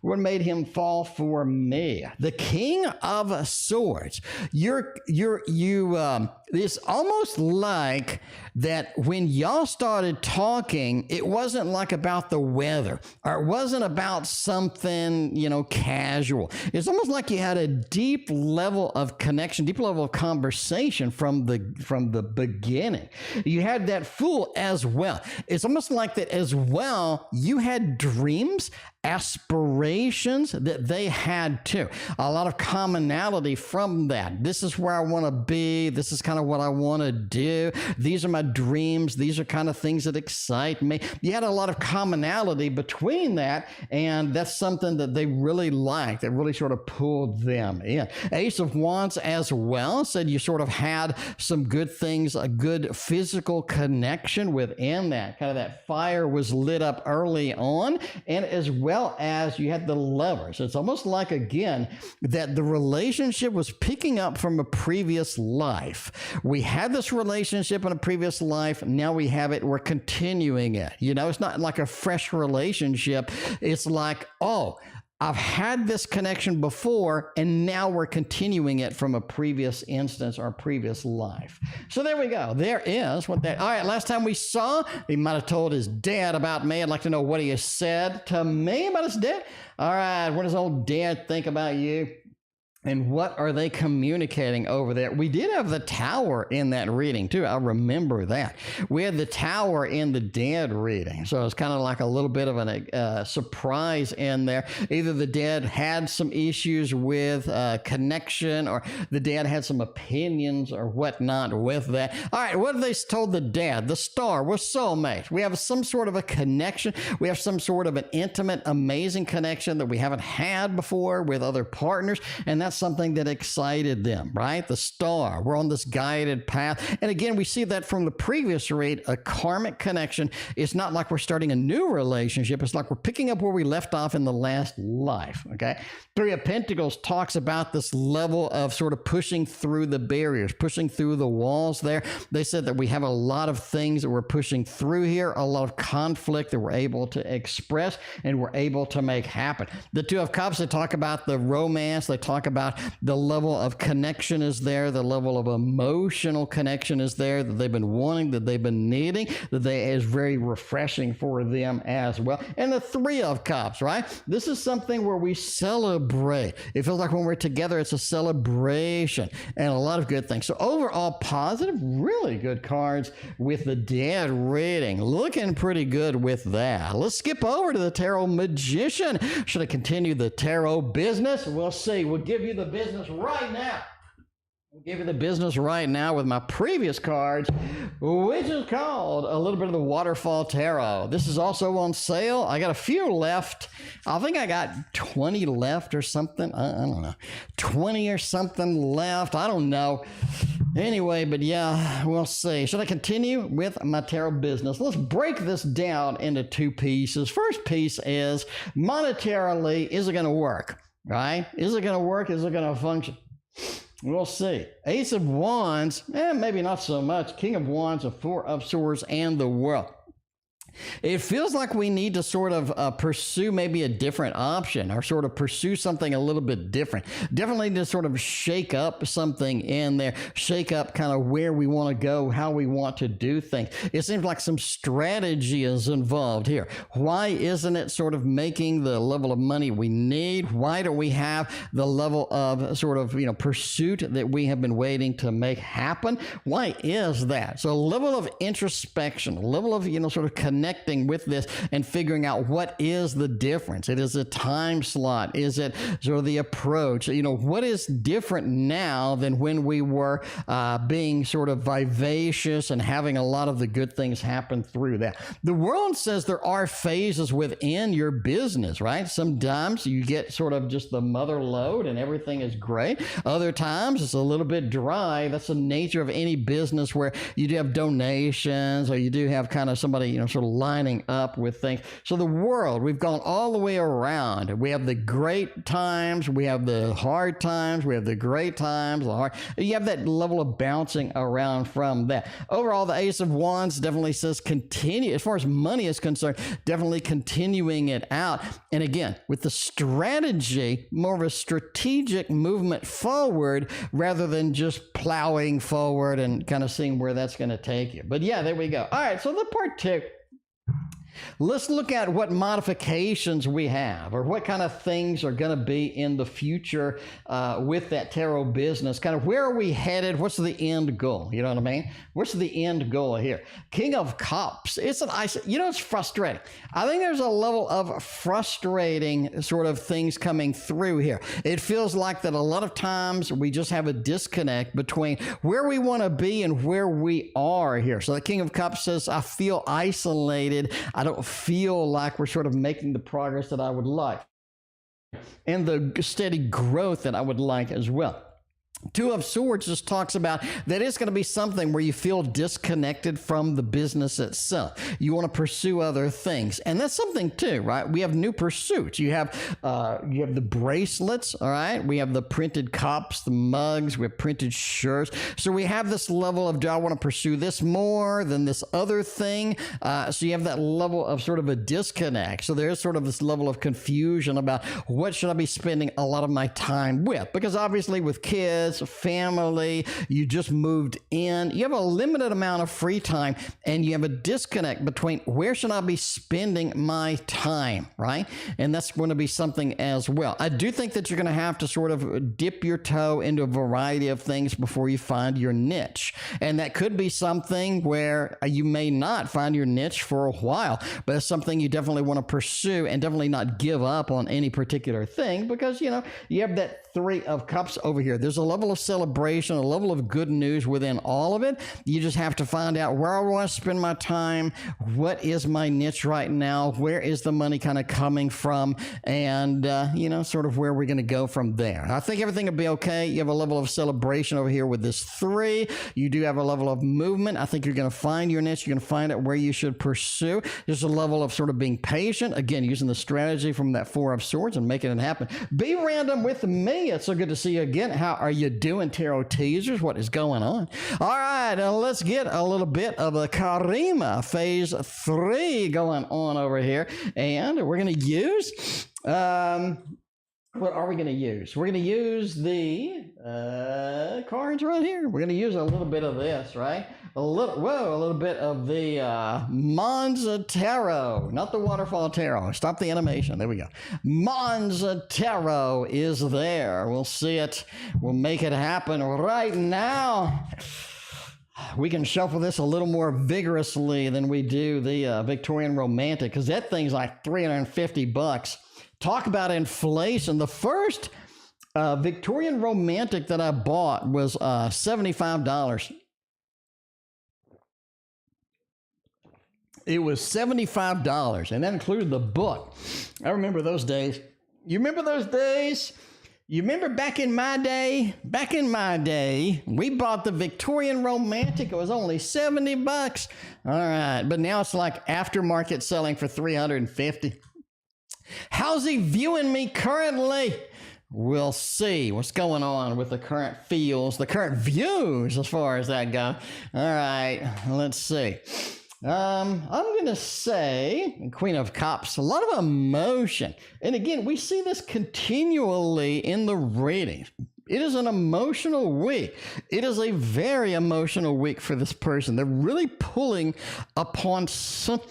What made him fall for me? The King of Swords. It's almost like that when y'all started talking, it wasn't like about the weather, or it wasn't about something, casual. It's almost like you had a deep level of connection, deep level of conversation from the beginning. You had that Fool as well. It's almost like that as well. You had dreams aspirations that they had too. A lot of commonality from that. This is where I want to be. This is kind of what I want to do. These are my dreams. These are kind of things that excite me. You had a lot of commonality between that, and that's something that they really liked. That really sort of pulled them in. Ace of Wands as well said you sort of had some good things, a good physical connection within that. Kind of that fire was lit up early on, and as well as you had the Lovers. It's almost like, again, that the relationship was picking up from a previous life. We had this relationship in a previous life. Now we have it. We're continuing it. You know, it's not like a fresh relationship. It's like, oh, I've had this connection before, and now we're continuing it from a previous instance or previous life. So there we go. There is what that. All right, last time we saw, he might have told his dad about me. I'd like to know what he has said to me about his dad. All right, what does old dad think about you? And what are they communicating over there? We did have the Tower in that reading, too. I remember that. We had the Tower in the Dead reading. So it's kind of like a little bit of a surprise in there. Either the Dead had some issues with connection, or the Dad had some opinions or whatnot with that. All right, what have they told the Dad? The Star, we're soulmates. We have some sort of a connection. We have some sort of an intimate, amazing connection that we haven't had before with other partners. And that's something that excited them, right? The Star, we're on this guided path. And again, we see that from the previous read, a karmic connection. It's not like we're starting a new relationship. It's like we're picking up where we left off in the last life, okay? Three of Pentacles talks about this level of sort of pushing through the barriers, pushing through the walls there. They said that we have a lot of things that we're pushing through here, a lot of conflict that we're able to express and we're able to make happen. The Two of Cups, they talk about the romance. They talk about the level of connection is there, the level of emotional connection is there that they've been wanting, that they've been needing, that is very refreshing for them as well. And the Three of Cups, right? This is something where we celebrate. It feels like when we're together, it's a celebration and a lot of good things. So overall positive, really good cards with the Dead reading. Looking pretty good with that. Let's skip over to the Tarot Magician. Should I continue the tarot business? We'll see. We'll give you the business right now. I'll give you the business right now with my previous cards, which is called a little bit of the Waterfall Tarot. This is also on sale. I got a few left. I think I got 20 left or something. I don't know. 20 or something left. I don't know. Anyway, but yeah, we'll see. Should I continue with my tarot business? Let's break this down into two pieces. First piece is monetarily, is it going to work? Right? Is it going to work? Is it going to function? We'll see. Ace of Wands, maybe not so much. King of Wands, a Four of Swords, and the World. It feels like we need to sort of pursue maybe a different option or sort of pursue something a little bit different. Definitely to sort of shake up something in there, shake up kind of where we want to go, how we want to do things. It seems like some strategy is involved here. Why isn't it sort of making the level of money we need? Why don't we have the level of sort of, pursuit that we have been waiting to make happen? Why is that? So a level of introspection, a level of, sort of connecting with this and figuring out what is the difference. It is a time slot. Is it sort of the approach? What is different now than when we were being sort of vivacious and having a lot of the good things happen through that? The World says there are phases within your business, right? Sometimes you get sort of just the mother lode and everything is great. Other times it's a little bit dry. That's the nature of any business where you do have donations or you do have kind of somebody, sort of lining up with things. So the World, we've gone all the way around. We have the great times, we have the hard times, we have the great times, the hard. You have that level of bouncing around from that. Overall, the Ace of Wands definitely says continue, as far as money is concerned, definitely continuing it out. And again, with the strategy, more of a strategic movement forward rather than just plowing forward and kind of seeing where that's going to take you. But yeah, there we go. All right, so the part two. Let's look at what modifications we have, or what kind of things are going to be in the future with that tarot business. Kind of where are we headed? What's the end goal? You know what I mean? What's the end goal here? King of Cups. It's frustrating. I think there's a level of frustrating sort of things coming through here. It feels like that a lot of times we just have a disconnect between where we want to be and where we are here. So the King of Cups says, I feel isolated. I don't feel like we're sort of making the progress that I would like and the steady growth that I would like as well. Two of Swords just talks about that it's going to be something where you feel disconnected from the business itself. You want to pursue other things. And that's something too, right? We have new pursuits. You have the bracelets, all right? We have the printed cups, the mugs, we have printed shirts. So we have this level of, do I want to pursue this more than this other thing? So you have that level of sort of a disconnect. So there's sort of this level of confusion about what should I be spending a lot of my time with? Because obviously with kids, family, you just moved in, you have a limited amount of free time, and you have a disconnect between where should I be spending my time, right? And that's going to be something as well. I do think that you're going to have to sort of dip your toe into a variety of things before you find your niche. And that could be something where you may not find your niche for a while, but it's something you definitely want to pursue and definitely not give up on any particular thing, because, you have that Three of Cups over here. There's a level of celebration, a level of good news within all of it. You just have to find out where I want to spend my time, what is my niche right now, where is the money kind of coming from, and, sort of where we're going to go from there. I think everything will be okay. You have a level of celebration over here with this 3. You do have a level of movement. I think you're going to find your niche. You're going to find out where you should pursue. There's a level of sort of being patient, again, using the strategy from that 4 of Swords and making it happen. Be random with me. It's so good to see you again. How are you doing, tarot teasers? What is going on? All right, let's get a little bit of a karima phase 3 going on over here. And we're going to use, what are we going to use? We're going to use the cards right here. We're going to use a little bit of this, right? A little bit of the Monza Tarot, not the Waterfall Tarot. Stop the animation. There we go. Monza Tarot is there. We'll see it. We'll make it happen right now. We can shuffle this a little more vigorously than we do the Victorian Romantic, because that thing's like $350. Talk about inflation. The first Victorian Romantic that I bought was $75. It was $75, and that included the book. I remember those days. You remember those days? You remember back in my day? Back in my day, we bought the Victorian Romantic. It was only $70. All right, but now it's like aftermarket selling for $350. How's he viewing me currently? We'll see what's going on with the current feels, the current views as far as that goes. All right, let's see. I'm going to say, Queen of Cups, a lot of emotion. And again, we see this continually in the readings. It is an emotional week. It is a very emotional week for this person. They're really pulling upon some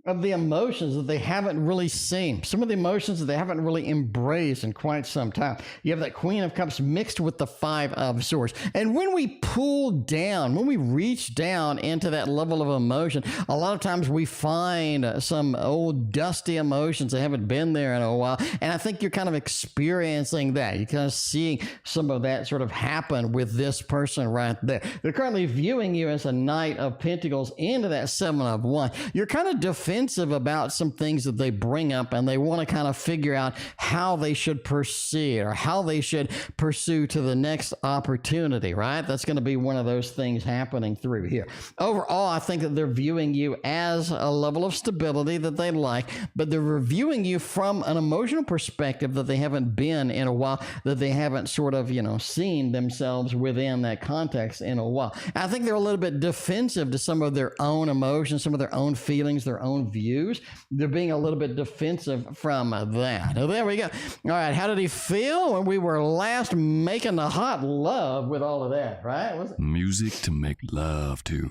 of the emotions that they haven't really seen, some of the emotions that they haven't really embraced in quite some time. You have that Queen of Cups mixed with the 5 of Swords. And when we pull down, when we reach down into that level of emotion, a lot of times we find some old dusty emotions that haven't been there in a while. And I think you're kind of experiencing that. You're kind of seeing some of that sort of happen with this person right there. They're currently viewing you as a Knight of Pentacles into that 7 of Wands. You're kind of defensive about some things that they bring up, and they want to kind of figure out how they should proceed or how they should pursue to the next opportunity, right? That's going to be one of those things happening through here. Overall, I think that they're viewing you as a level of stability that they like, but they're reviewing you from an emotional perspective that they haven't been in a while, that they haven't sort of, seen themselves within that context in a while. I think they're a little bit defensive to some of their own emotions, some of their own feelings, their own views. They're being a little bit defensive from that. Oh, there we go. All right. How did he feel when we were last making the hot love with all of that, right? Music to make love to.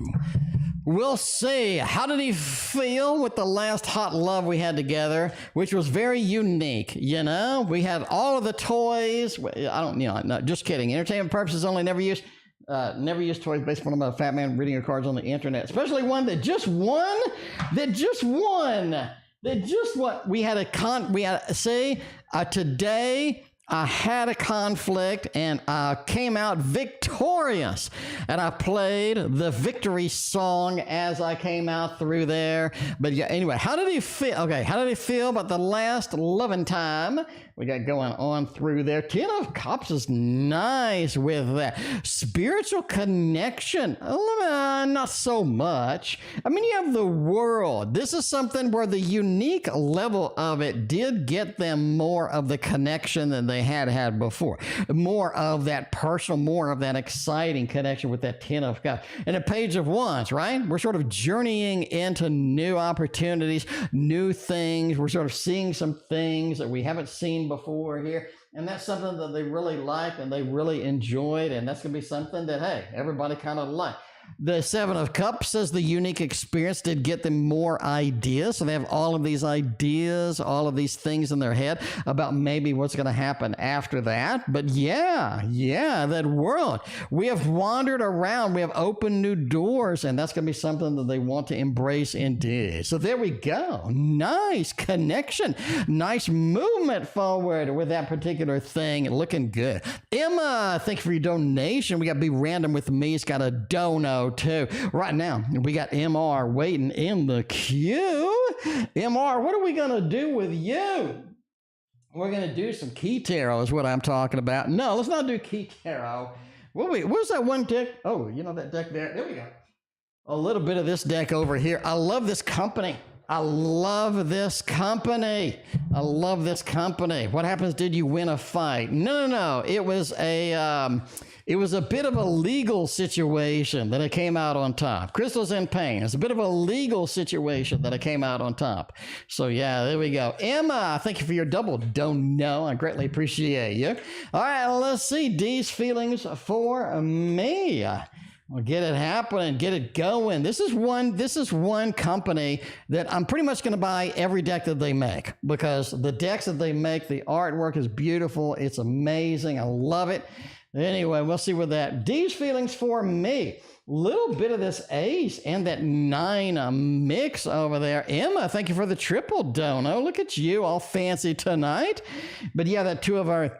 We'll see. How did he feel with the last hot love we had together, which was very unique? You know, we had all of the toys. No, just kidding. Entertainment purposes only. Never use toys based on a fat man reading your cards on the internet, especially one that just won. Today I had a conflict and I came out victorious, and I played the victory song as I came out through there. But yeah, anyway, how did he feel? Okay, how did he feel about the last loving time we got going on through there? 10 of Cups is nice with that. Spiritual connection, not so much. I mean, you have the World. This is something where the unique level of it did get them more of the connection than they had before. More of that personal, more of that exciting connection with that 10 of Cups. And a Page of Wands, right? We're sort of journeying into new opportunities, new things. We're sort of seeing some things that we haven't seen before here. And that's something that they really liked and they really enjoyed. And that's going to be something that, hey, everybody kind of liked. The Seven of Cups says the unique experience did get them more ideas. So they have all of these ideas, all of these things in their head about maybe what's going to happen after that. But yeah, that World. We have wandered around. We have opened new doors, and that's going to be something that they want to embrace indeed. So there we go. Nice connection. Nice movement forward with that particular thing. Looking good. Emma, thank you for your donation. We got BeRandomWithMe. It's got a dono too. Right now, we got MR waiting in the queue. MR, what are we going to do with you? We're going to do some key tarot is what I'm talking about. No, let's not do key tarot. Where's that one deck? Oh, you know that deck there? There we go. A little bit of this deck over here. I love this company. I love this company. What happens? Did you win a fight? No. It was a bit of a legal situation that I came out on top. Crystals in Pain. It's a bit of a legal situation that I came out on top. So yeah, there we go. Emma, thank you for your double dono. I greatly appreciate you. All right, let's see D's feelings for me. Well, get it happening, get it going. This is one company that I'm pretty much going to buy every deck that they make, because the decks that they make, the artwork is beautiful. It's amazing. I love it. Anyway, we'll see with that. D's feelings for me. Little bit of this ace and that 9 mix over there. Emma, thank you for the triple dono. Look at you, all fancy tonight. But yeah, that 2 of our...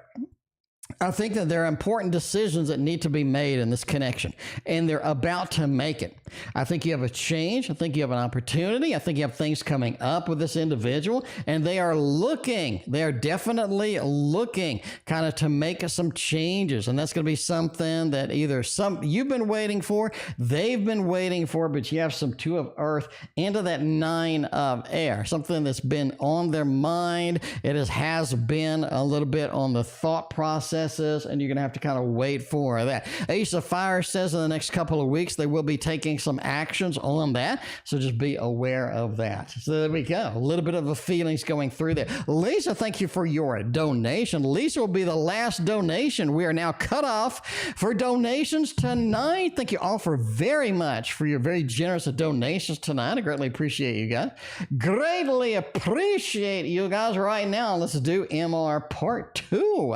I think that there are important decisions that need to be made in this connection, and they're about to make it. I think you have a change. I think you have an opportunity. I think you have things coming up with this individual, and they are definitely looking kind of to make some changes, and that's going to be something that either you've been waiting for, they've been waiting for, but you have some 2 of Earth into that 9 of Air, something that's been on their mind. It has been a little bit on the thought process, and you're going to have to kind of wait for that. Ace of Fire says in the next couple of weeks they will be taking some actions on that, so just be aware of that. So there we go. A little bit of the feelings going through there. Lisa, thank you for your donation. Lisa will be the last donation. We are now cut off for donations tonight. Thank you all very much for your very generous donations tonight. I greatly appreciate you guys. Greatly appreciate you guys. Right now, let's do MR Part 2.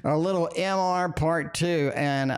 A little MR Part 2 and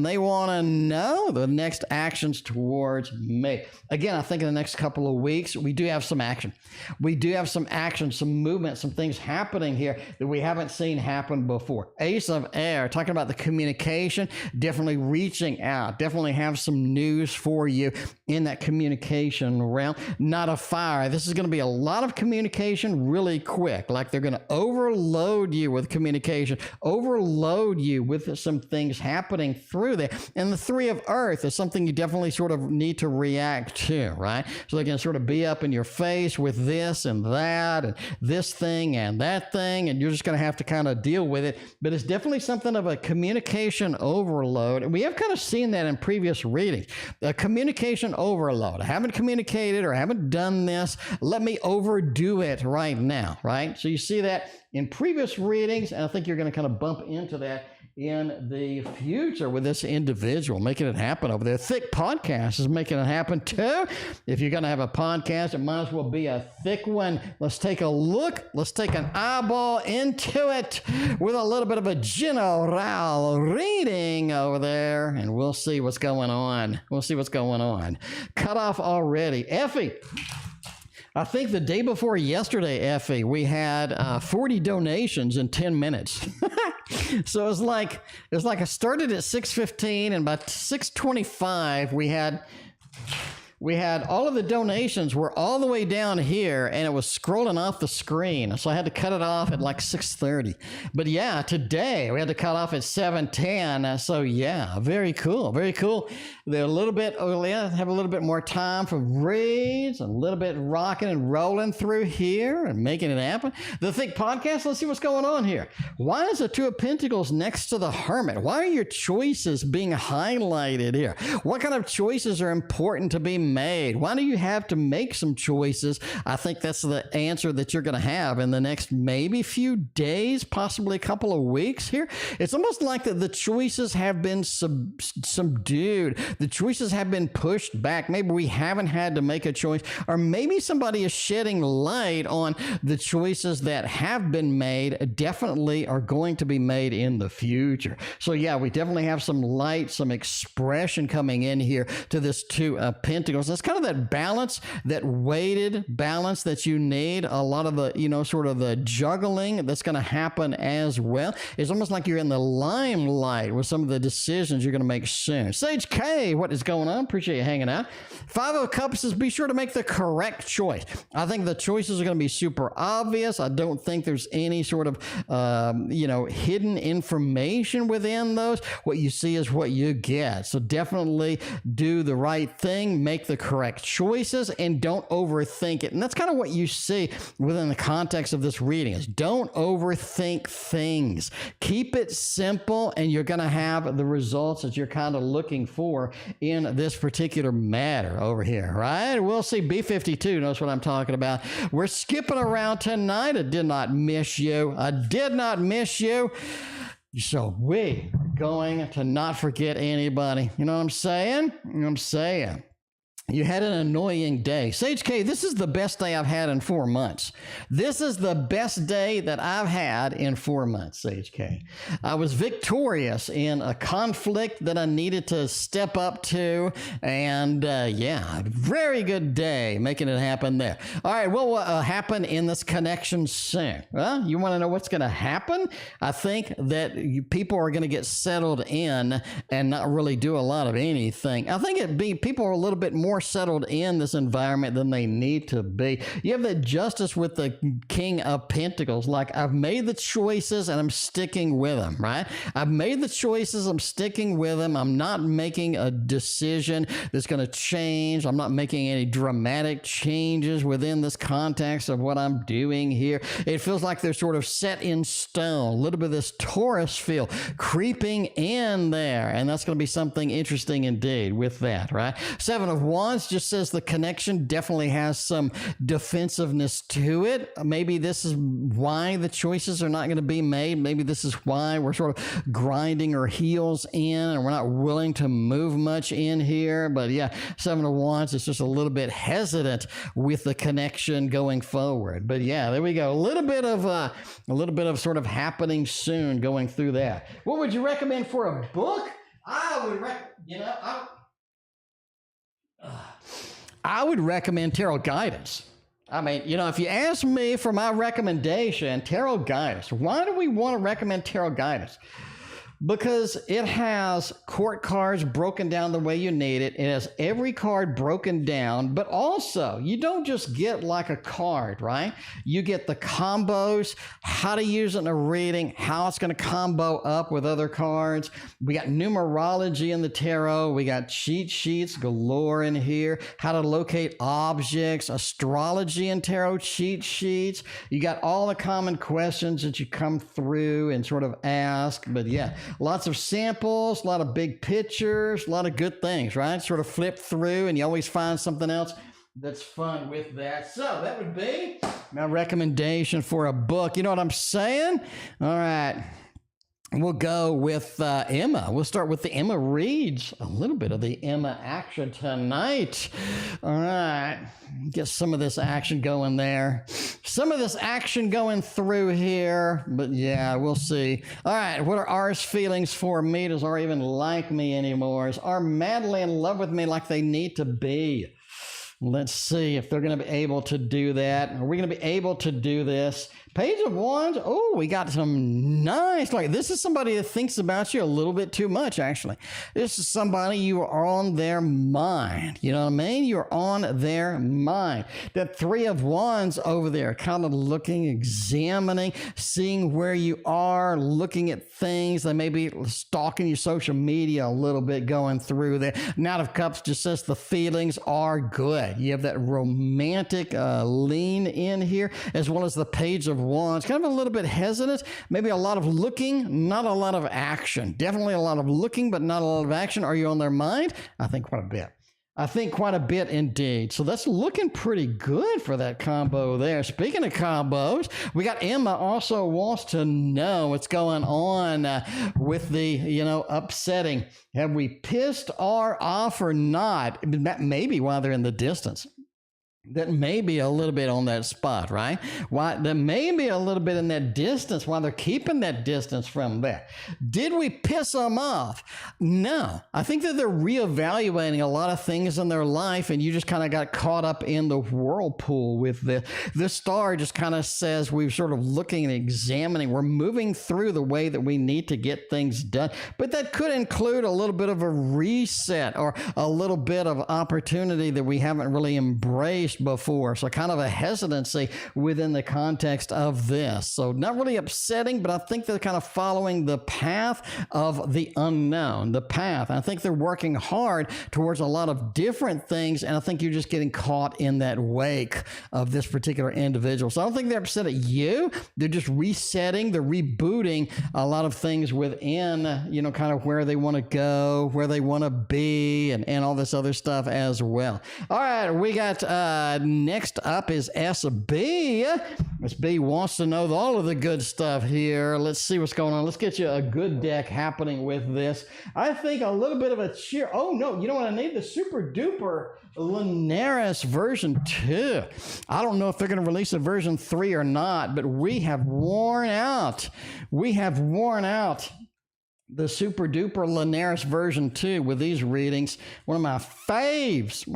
they want to know the next actions towards me. Again, I think in the next couple of weeks, we do have some action. We do have some action, some movement, some things happening here that we haven't seen happen before. Ace of Air, talking about the communication, definitely reaching out, definitely have some news for you in that communication realm. Not a Fire. This is going to be a lot of communication really quick, like they're going to overload you with communication, overload you with some things happening through there. And the 3 of Earth is something you definitely sort of need to react to, right? So they're going to sort of be up in your face with this and that and this thing and that thing, and you're just going to have to kind of deal with it. But it's definitely something of a communication overload. And we have kind of seen that in previous readings. A communication overload. I haven't communicated or I haven't done this. Let me overdo it right now, right? So you see that in previous readings, and I think you're going to kind of bump into that in the future with this individual, making it happen over there. Thick Podcast is making it happen too. If you're going to have a podcast, it might as well be a thick one. Let's take a look. Let's take an eyeball into it with a little bit of a general reading over there, and we'll see what's going on. We'll see what's going on. Cut off already. Effie. I think the day before yesterday, Effie, we had 40 donations in 10 minutes. So it's like I started at 6:15, and by 6:25 we had all of the donations were all the way down here, and it was scrolling off the screen. So I had to cut it off at like 6:30. But yeah, today we had to cut off at 7:10. So yeah, very cool. Very cool. They're a little bit earlier, have a little bit more time for reads, a little bit rocking and rolling through here and making it happen. The Thick Podcast, let's see what's going on here. Why is the Two of Pentacles next to the Hermit? Why are your choices being highlighted here? What kind of choices are important to be made? Why do you have to make some choices? I think that's the answer that you're going to have in the next maybe few days, possibly a couple of weeks here. It's almost like the choices have been subdued. The choices have been pushed back. Maybe we haven't had to make a choice, or maybe somebody is shedding light on the choices that have been made, definitely are going to be made in the future. So yeah, we definitely have some light, some expression coming in here to this Two of Pentacles. It's kind of that balance, that weighted balance that you need. A lot of the, sort of the juggling that's going to happen as well. It's almost like you're in the limelight with some of the decisions you're going to make soon. Sage K, what is going on? Appreciate you hanging out. Five of Cups says, be sure to make the correct choice. I think the choices are going to be super obvious. I don't think there's any sort of, hidden information within those. What you see is what you get. So definitely do the right thing, make the correct choices, and don't overthink it. And that's kind of what you see within the context of this reading is don't overthink things. Keep it simple, and you're going to have the results that you're kind of looking for in this particular matter over here, right? We'll see. B52 knows what I'm talking about. We're skipping around tonight. I did not miss you. I did not miss you. So we are going to not forget anybody. You know what I'm saying? You had an annoying day. Sage K, this is the best day I've had in 4 months. This is the best day that I've had in 4 months, Sage K. I was victorious in a conflict that I needed to step up to. And very good day making it happen there. All right, what will happen in this connection soon? Well, you want to know what's going to happen? I think that people are going to get settled in and not really do a lot of anything. I think people are a little bit more settled in this environment than they need to be. You have that justice with the King of Pentacles. Like, I've made the choices and I'm sticking with them, right? I've made the choices, I'm sticking with them. I'm not making a decision that's going to change. I'm not making any dramatic changes within this context of what I'm doing here. It feels like they're sort of set in stone. A little bit of this Taurus feel creeping in there. And that's going to be something interesting indeed with that, right? Seven of Wands just says the connection definitely has some defensiveness to it. Maybe this is why the choices are not going to be made. Maybe this is why we're sort of grinding our heels in and we're not willing to move much in here. But yeah, Seven of Wands is just a little bit hesitant with the connection going forward. But yeah, there we go. A little bit of sort of happening soon going through that. What would you recommend for a book? I would recommend Tarot Guidance. I mean, if you ask me for my recommendation, Tarot Guidance. Why do we want to recommend Tarot Guidance? Because it has court cards broken down the way you need it. It has every card broken down, but also you don't just get like a card, right? You get the combos, how to use it in a reading, how it's going to combo up with other cards. We got numerology in the tarot. We got cheat sheets galore in here, how to locate objects, astrology in tarot cheat sheets. You got all the common questions that you come through and sort of ask, but yeah. Lots of samples, a lot of big pictures, a lot of good things, right? Sort of flip through and you always find something else that's fun with that. So that would be my recommendation for a book. You know what I'm saying? All right. we'll go with Emma. We'll start with the Emma reads. A little bit of the Emma action tonight. All right. Get some of this action going there. Some of this action going through here. But yeah, we'll see. All right. What are R's feelings for me? Does R even like me anymore? Is R madly in love with me like they need to be? Let's see if they're going to be able to do that. Are we going to be able to do this? Page of Wands. Oh, we got some nice, like this is somebody that thinks about you a little bit too much, actually. This is somebody you are on their mind. You know what I mean? You're on their mind. That Three of Wands over there, kind of looking, examining, seeing where you are, looking at things. They may be stalking your social media a little bit going through there. Knight of Cups just says the feelings are good. You have that romantic lean in here, as well as the Page of Wands. Kind of a little bit hesitant, maybe a lot of looking, not a lot of action. Definitely a lot of looking, but not a lot of action. Are you on their mind? I think quite a bit. I think quite a bit indeed. So that's looking pretty good for that combo there. Speaking of combos, we got Emma also wants to know what's going on with the, upsetting. Have we pissed R off or not? That maybe while they're in the distance. That may be a little bit on that spot, right? Why that may be a little bit in that distance while they're keeping that distance from there. Did we piss them off? No. I think that they're reevaluating a lot of things in their life, and you just kind of got caught up in the whirlpool with the star just kind of says we're sort of looking and examining. We're moving through the way that we need to get things done. But that could include a little bit of a reset or a little bit of opportunity that we haven't really embraced before. So kind of a hesitancy within the context of this. So not really upsetting, but I think they're kind of following the path of the unknown, the path. I think they're working hard towards a lot of different things, and I think you're just getting caught in that wake of this particular individual. So I don't think they're upset at you. They're just resetting, they're rebooting a lot of things within, kind of where they want to go, where they want to be, and all this other stuff as well. All right, we got next up is SB. SB wants to know all of the good stuff here. Let's see what's going on. Let's get you a good deck happening with this. I think a little bit of a cheer. Oh, no. You know what I need? The super duper Linares version 2. I don't know if they're going to release a version 3 or not, but we have worn out. We have worn out the super duper Linares version 2 with these readings. One of my faves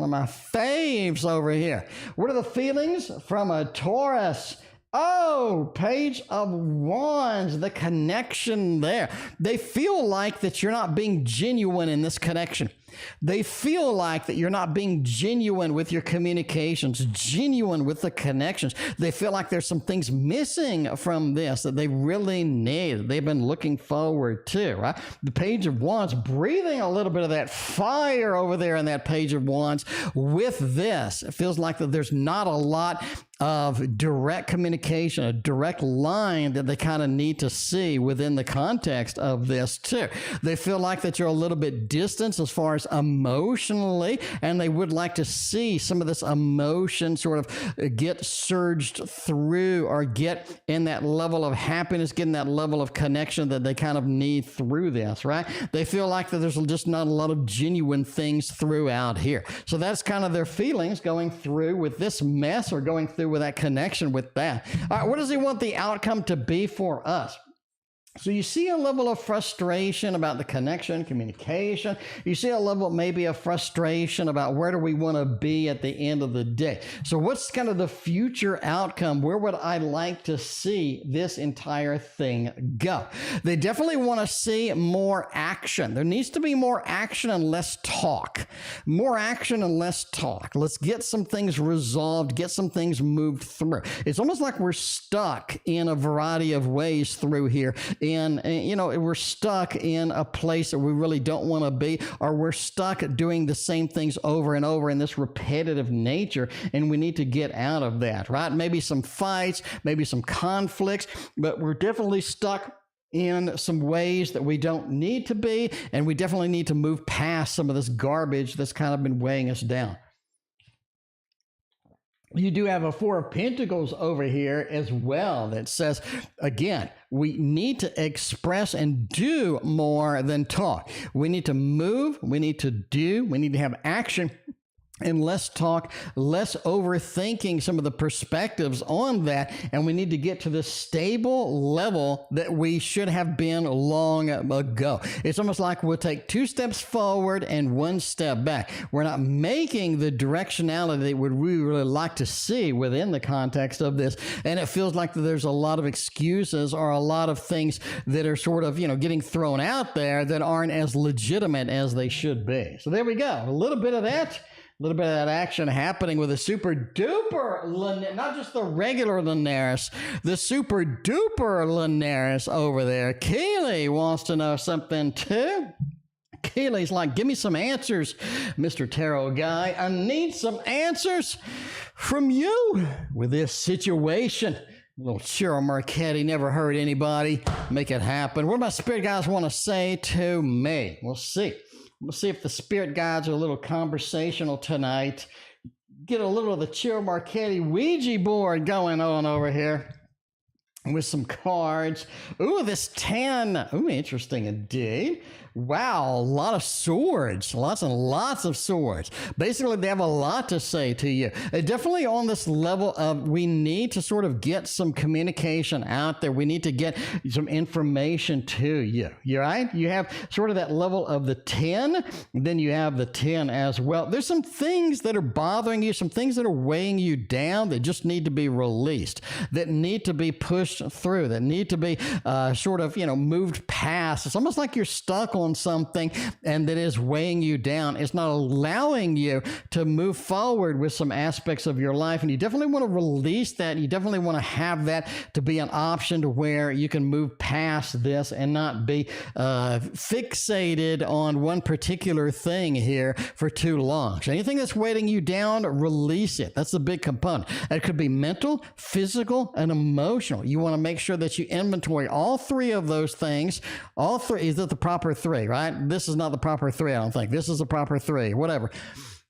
over here. What are the feelings from a Taurus? Oh, Page of Wands, the connection there. They feel like that you're not being genuine in this connection. They feel like that you're not being genuine with your communications, genuine with the connections. They feel like there's some things missing from this that they really need. They've been looking forward to, right? The Page of Wands, breathing a little bit of that fire over there in that Page of Wands with this. It feels like that there's not a lot of direct communication, a direct line that they kind of need to see within the context of this too. They feel like that you're a little bit distant as far as emotionally, and they would like to see some of this emotion sort of get surged through or get in that level of happiness, getting that level of connection that they kind of need through this, right? They feel like that there's just not a lot of genuine things throughout here. So that's kind of their feelings going through with this mess or going through with that connection with that. All right, what does he want the outcome to be for us? So you see a level of frustration about the connection, communication. You see a level maybe of frustration about where do we want to be at the end of the day. So what's kind of the future outcome? Where would I like to see this entire thing go? They definitely want to see more action. There needs to be more action and less talk. More action and less talk. Let's get some things resolved, get some things moved through. It's almost like we're stuck in a variety of ways through here. And, we're stuck in a place that we really don't want to be, or we're stuck doing the same things over and over in this repetitive nature, and we need to get out of that, right? Maybe some fights, maybe some conflicts, but we're definitely stuck in some ways that we don't need to be, and we definitely need to move past some of this garbage that's kind of been weighing us down. You do have a Four of Pentacles over here as well that says, again, we need to express and do more than talk. We need to move, we need to do, we need to have action. And less talk, less overthinking some of the perspectives on that. And we need to get to the stable level that we should have been long ago. It's almost like we'll take 2 steps forward and 1 step back. We're not making the directionality that we really like to see within the context of this. And it feels like there's a lot of excuses or a lot of things that are sort of, getting thrown out there that aren't as legitimate as they should be. So there we go. A little bit of that. A little bit of that action happening with a super duper, not just the regular Linares, the super duper Linares over there. Keely wants to know something too. Keely's like, give me some answers, Mr. Tarot guy. I need some answers from you with this situation. Little Cheryl Marchetti never hurt anybody. Make it happen. What do my spirit guys want to say to me? We'll see. We'll see if the spirit guides are a little conversational tonight. Get a little of the Cheryl Marchetti Ouija board going on over here with some cards. Ooh, this 10. Ooh, interesting indeed. Wow, a lot of swords, lots and lots of swords. Basically, they have a lot to say to you. Definitely on this level of we need to sort of get some communication out there. We need to get some information to you. You're right? You have sort of that level of the 10, then you have the 10 as well. There's some things that are bothering you, some things that are weighing you down that just need to be released, that need to be pushed through, that need to be sort of, moved past. It's almost like you're stuck on something and that is weighing you down. It's not allowing you to move forward with some aspects of your life. And you definitely want to release that. You definitely want to have that to be an option to where you can move past this and not be fixated on one particular thing here for too long. So anything that's weighing you down, release it. That's the big component. It could be mental, physical, and emotional. You want to make sure that you inventory all 3 of those things. All 3, is it the proper 3, right? This is not the proper 3, I don't think. This is the proper 3, whatever.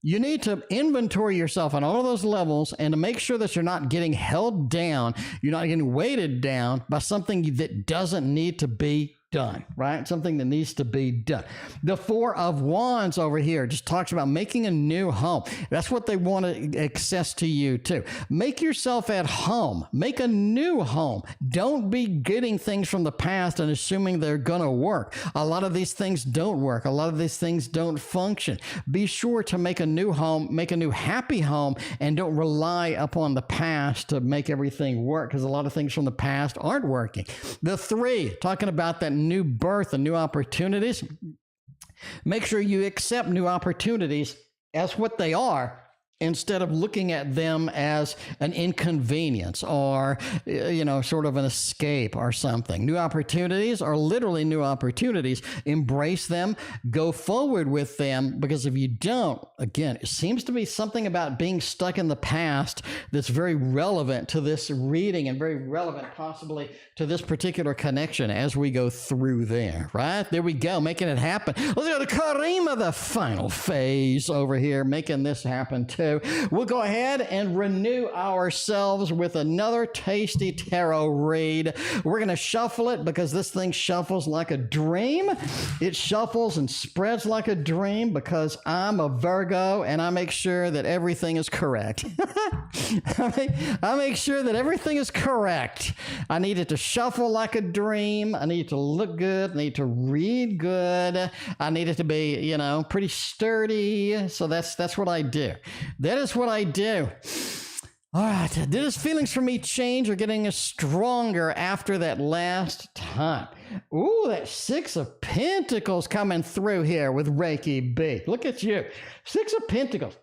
You need to inventory yourself on all of those levels and to make sure that you're not getting held down, you're not getting weighted down by something that doesn't need to be done, right? Something that needs to be done. The 4 of Wands over here just talks about making a new home. That's what they want to access to you too. Make yourself at home. Make a new home. Don't be getting things from the past and assuming they're going to work. A lot of these things don't work. A lot of these things don't function. Be sure to make a new home, make a new happy home, and don't rely upon the past to make everything work, because a lot of things from the past aren't working. The 3, talking about that new birth and new opportunities. Make sure you accept new opportunities as what they are, instead of looking at them as an inconvenience or, sort of an escape or something. New opportunities are literally new opportunities. Embrace them, go forward with them, because if you don't, again, it seems to be something about being stuck in the past that's very relevant to this reading and very relevant possibly to this particular connection as we go through there, right? There we go, making it happen. Let's go to Karima, the final phase over here, making this happen too. We'll go ahead and renew ourselves with another tasty tarot read. We're going to shuffle it because this thing shuffles like a dream. It shuffles and spreads like a dream because I'm a Virgo and I make sure that everything is correct. I make sure that everything is correct. I need it to shuffle like a dream. I need it to look good. I need it to read good. I need it to be, pretty sturdy. So that's what I do. That is what I do. All right. Did his feelings for me change or getting stronger after that last time? Ooh, that 6 of Pentacles coming through here with Reiki B. Look at you. 6 of Pentacles.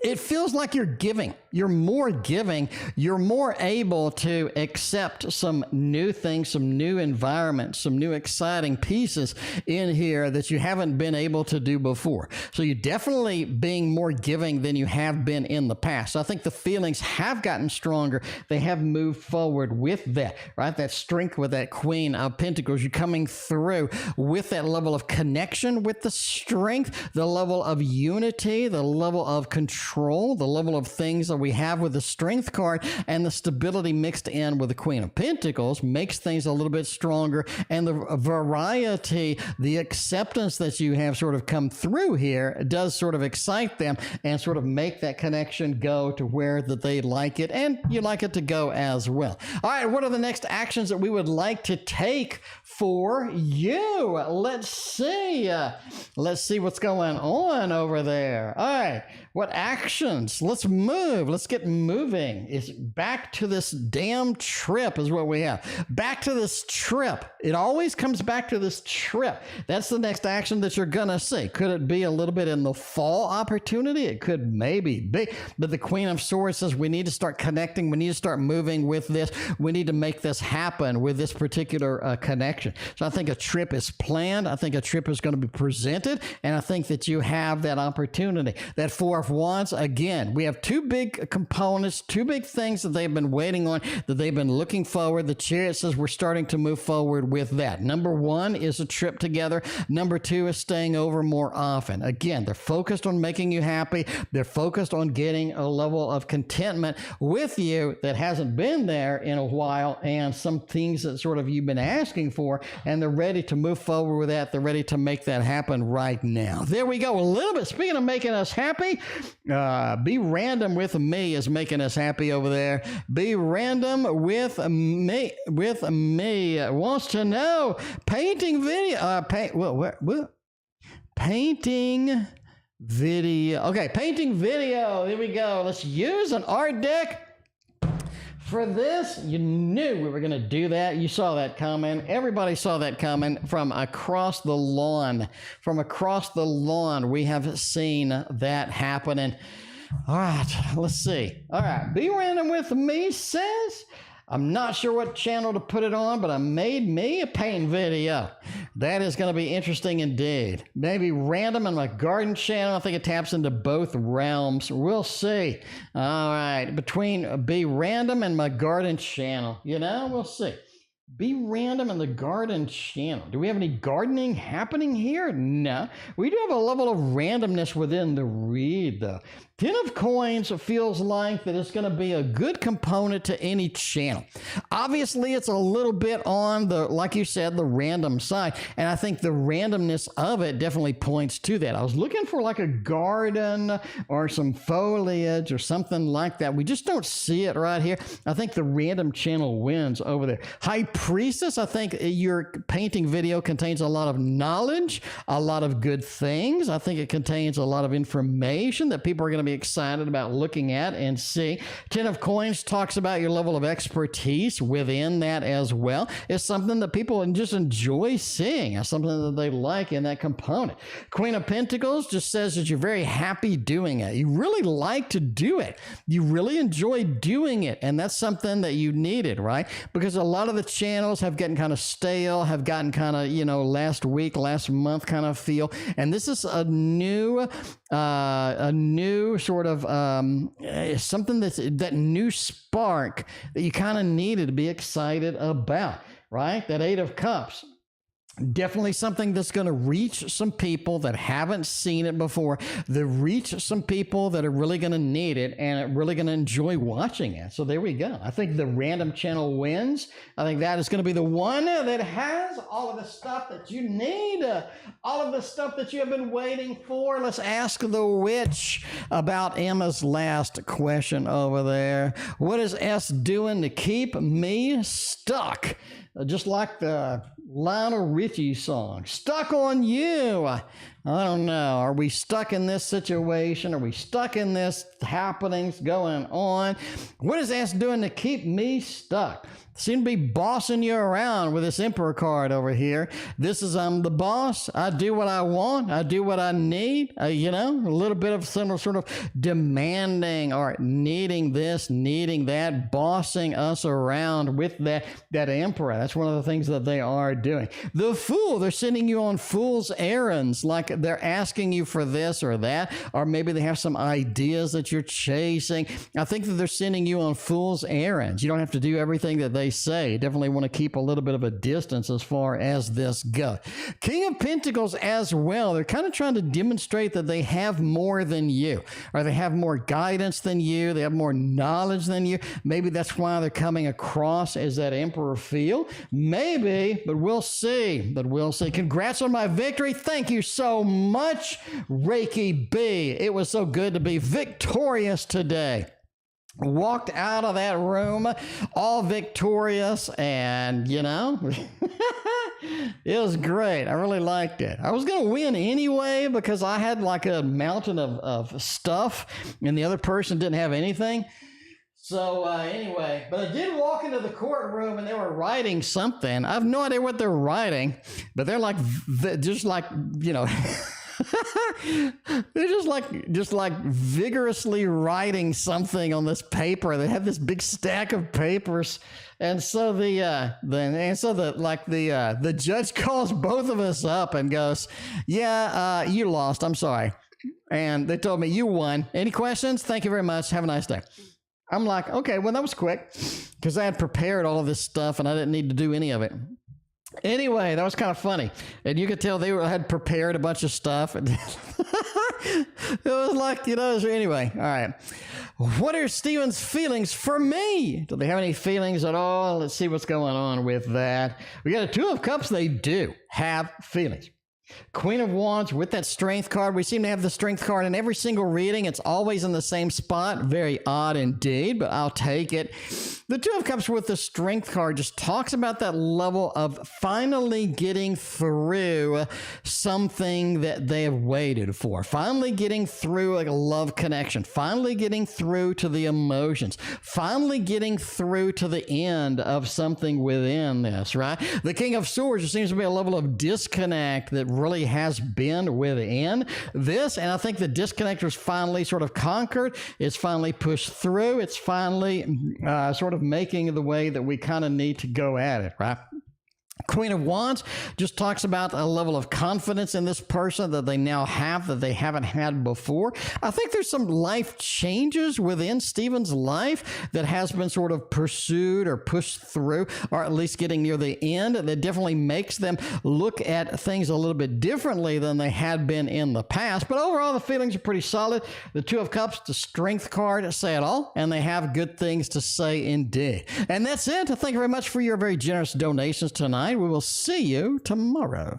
It feels like you're giving. You're more giving. You're more able to accept some new things, some new environments, some new exciting pieces in here that you haven't been able to do before. So you're definitely being more giving than you have been in the past. So I think the feelings have gotten stronger. They have moved forward with that, right? That strength with that Queen of Pentacles. You're coming through with that level of connection with the strength, the level of unity, the level of control control, the level of things that we have with the Strength card, and the stability mixed in with the Queen of Pentacles makes things a little bit stronger, and the variety, the acceptance that you have sort of come through here does sort of excite them and sort of make that connection go to where that they like it, and you like it to go as well. All right, what are the next actions that we would like to take for you? Let's see. Let's see what's going on over there. All right, what actions? Let's move. Let's get moving. It's back to this damn trip is what we have. Back to this trip. It always comes back to this trip. That's the next action that you're going to see. Could it be a little bit in the fall opportunity? It could maybe be. But the Queen of Swords says we need to start connecting. We need to start moving with this. We need to make this happen with this particular connection. So I think a trip is planned. I think a trip is going to be presented. And I think that you have that opportunity. That Four of Wands, again, we have two big components, two big things that they've been waiting on, that they've been looking forward. The Chariot says we're starting to move forward with that. Number one is a trip together. Number two is staying over more often. Again, they're focused on making you happy. They're focused on getting a level of contentment with you that hasn't been there in a while, and some things that sort of you've been asking for, and they're ready to move forward with that. They're ready to make that happen right now. There we go. A little bit. Speaking of making us happy, BeRandomWithMe is making us happy over there. BeRandomWithMe wants to know painting video. Painting video. Okay, painting video. Here we go. Let's use an art deck. For this, you knew we were going to do that. You saw that coming. Everybody saw that coming from across the lawn. From across the lawn, we have seen that happening. All right, let's see. All right, BeRandomWithMe says, I'm not sure what channel to put it on, but I made me a paint video. That is going to be interesting indeed. Maybe random on my garden channel. I think it taps into both realms. We'll see. All right. Between Be Random and my garden channel, we'll see. Be Random and the garden channel. Do we have any gardening happening here? No. We do have a level of randomness within the read, though. 10 of Coins feels like that it's going to be a good component to any channel. Obviously, it's a little bit on the, like you said, the random side. And I think the randomness of it definitely points to that. I was looking for like a garden or some foliage or something like that. We just don't see it right here. I think the random channel wins over there. High Priestess, I think your painting video contains a lot of knowledge, a lot of good things. I think it contains a lot of information that people are going to be excited about looking at and see. 10 of Coins talks about your level of expertise within that as well. It's something that people just enjoy seeing. It's something that they like in that component. Queen of Pentacles just says that you're very happy doing it. You really like to do it. You really enjoy doing it. And that's something that you needed, right? Because a lot of the channels have gotten kind of stale, have gotten kind of, last week, last month kind of feel. And this is a new sort of something that new spark that you kind of needed to be excited about, right? That Eight of Cups. Definitely something that's going to reach some people that haven't seen it before, that reach some people that are really going to need it and are really going to enjoy watching it. So there we go. I think the random channel wins. I think that is going to be the one that has all of the stuff that you need, all of the stuff that you have been waiting for. Let's ask the witch about Emma's last question over there. What is S doing to keep me stuck? Just like the Lionel Richie song, Stuck on You. I don't know. Are we stuck in this situation? Are we stuck in this happenings going on? What is S doing to keep me stuck? Seem to be bossing you around with this Emperor card over here. This is I'm the boss. I do what I want. I do what I need. A little bit of some sort of demanding or needing this, needing that, bossing us around with that Emperor. That's one of the things that they are doing. The Fool, they're sending you on fool's errands like they're asking you for this or that, or maybe they have some ideas that you're chasing. I think that they're sending you on fool's errands. You don't have to do everything that they say. Definitely want to keep a little bit of a distance as far as this goes. King of Pentacles as well. They're kind of trying to demonstrate that they have more than you, or they have more guidance than you. They have more knowledge than you. Maybe that's why they're coming across as that Emperor feel. Maybe, but we'll see. Congrats on my victory. Thank you so much, Reiki B. It was so good to be victorious today. Walked out of that room all victorious, and you know, it was great. I really liked it. I was going to win anyway because I had like a mountain of stuff and the other person didn't have anything. So anyway, but I did walk into the courtroom and they were writing something. I have no idea what they're writing, but they're like, just like, you know, they're just like vigorously writing something on this paper. They have this big stack of papers, and so the judge calls both of us up and goes, "Yeah, you lost. I'm sorry." And they told me you won. Any questions? Thank you very much. Have a nice day. I'm like, okay, well that was quick because I had prepared all of this stuff and I didn't need to do any of it. Anyway, that was kind of funny. And you could tell they had prepared a bunch of stuff. And it was like, you know, anyway, all right. What are Steven's feelings for me? Do they have any feelings at all? Let's see what's going on with that. We got a Two of Cups. They do have feelings. Queen of Wands with that Strength card. We seem to have the Strength card in every single reading. It's always in the same spot. Very odd indeed, but I'll take it. The Two of Cups with the Strength card just talks about that level of finally getting through something that they have waited for. Finally getting through like a love connection. Finally getting through to the emotions. Finally getting through to the end of something within this, right? The King of Swords, there seems to be a level of disconnect that really has been within this, and I think the disconnect was finally sort of conquered. It's finally pushed through. It's finally sort of making the way that we kind of need to go at it, right? Queen of Wands just talks about a level of confidence in this person that they now have that they haven't had before. I think there's some life changes within Stephen's life that has been sort of pursued or pushed through, or at least getting near the end. That definitely makes them look at things a little bit differently than they had been in the past. But overall, the feelings are pretty solid. The Two of Cups, the Strength card, say it all, and they have good things to say indeed. And that's it. Thank you very much for your very generous donations tonight. We will see you tomorrow.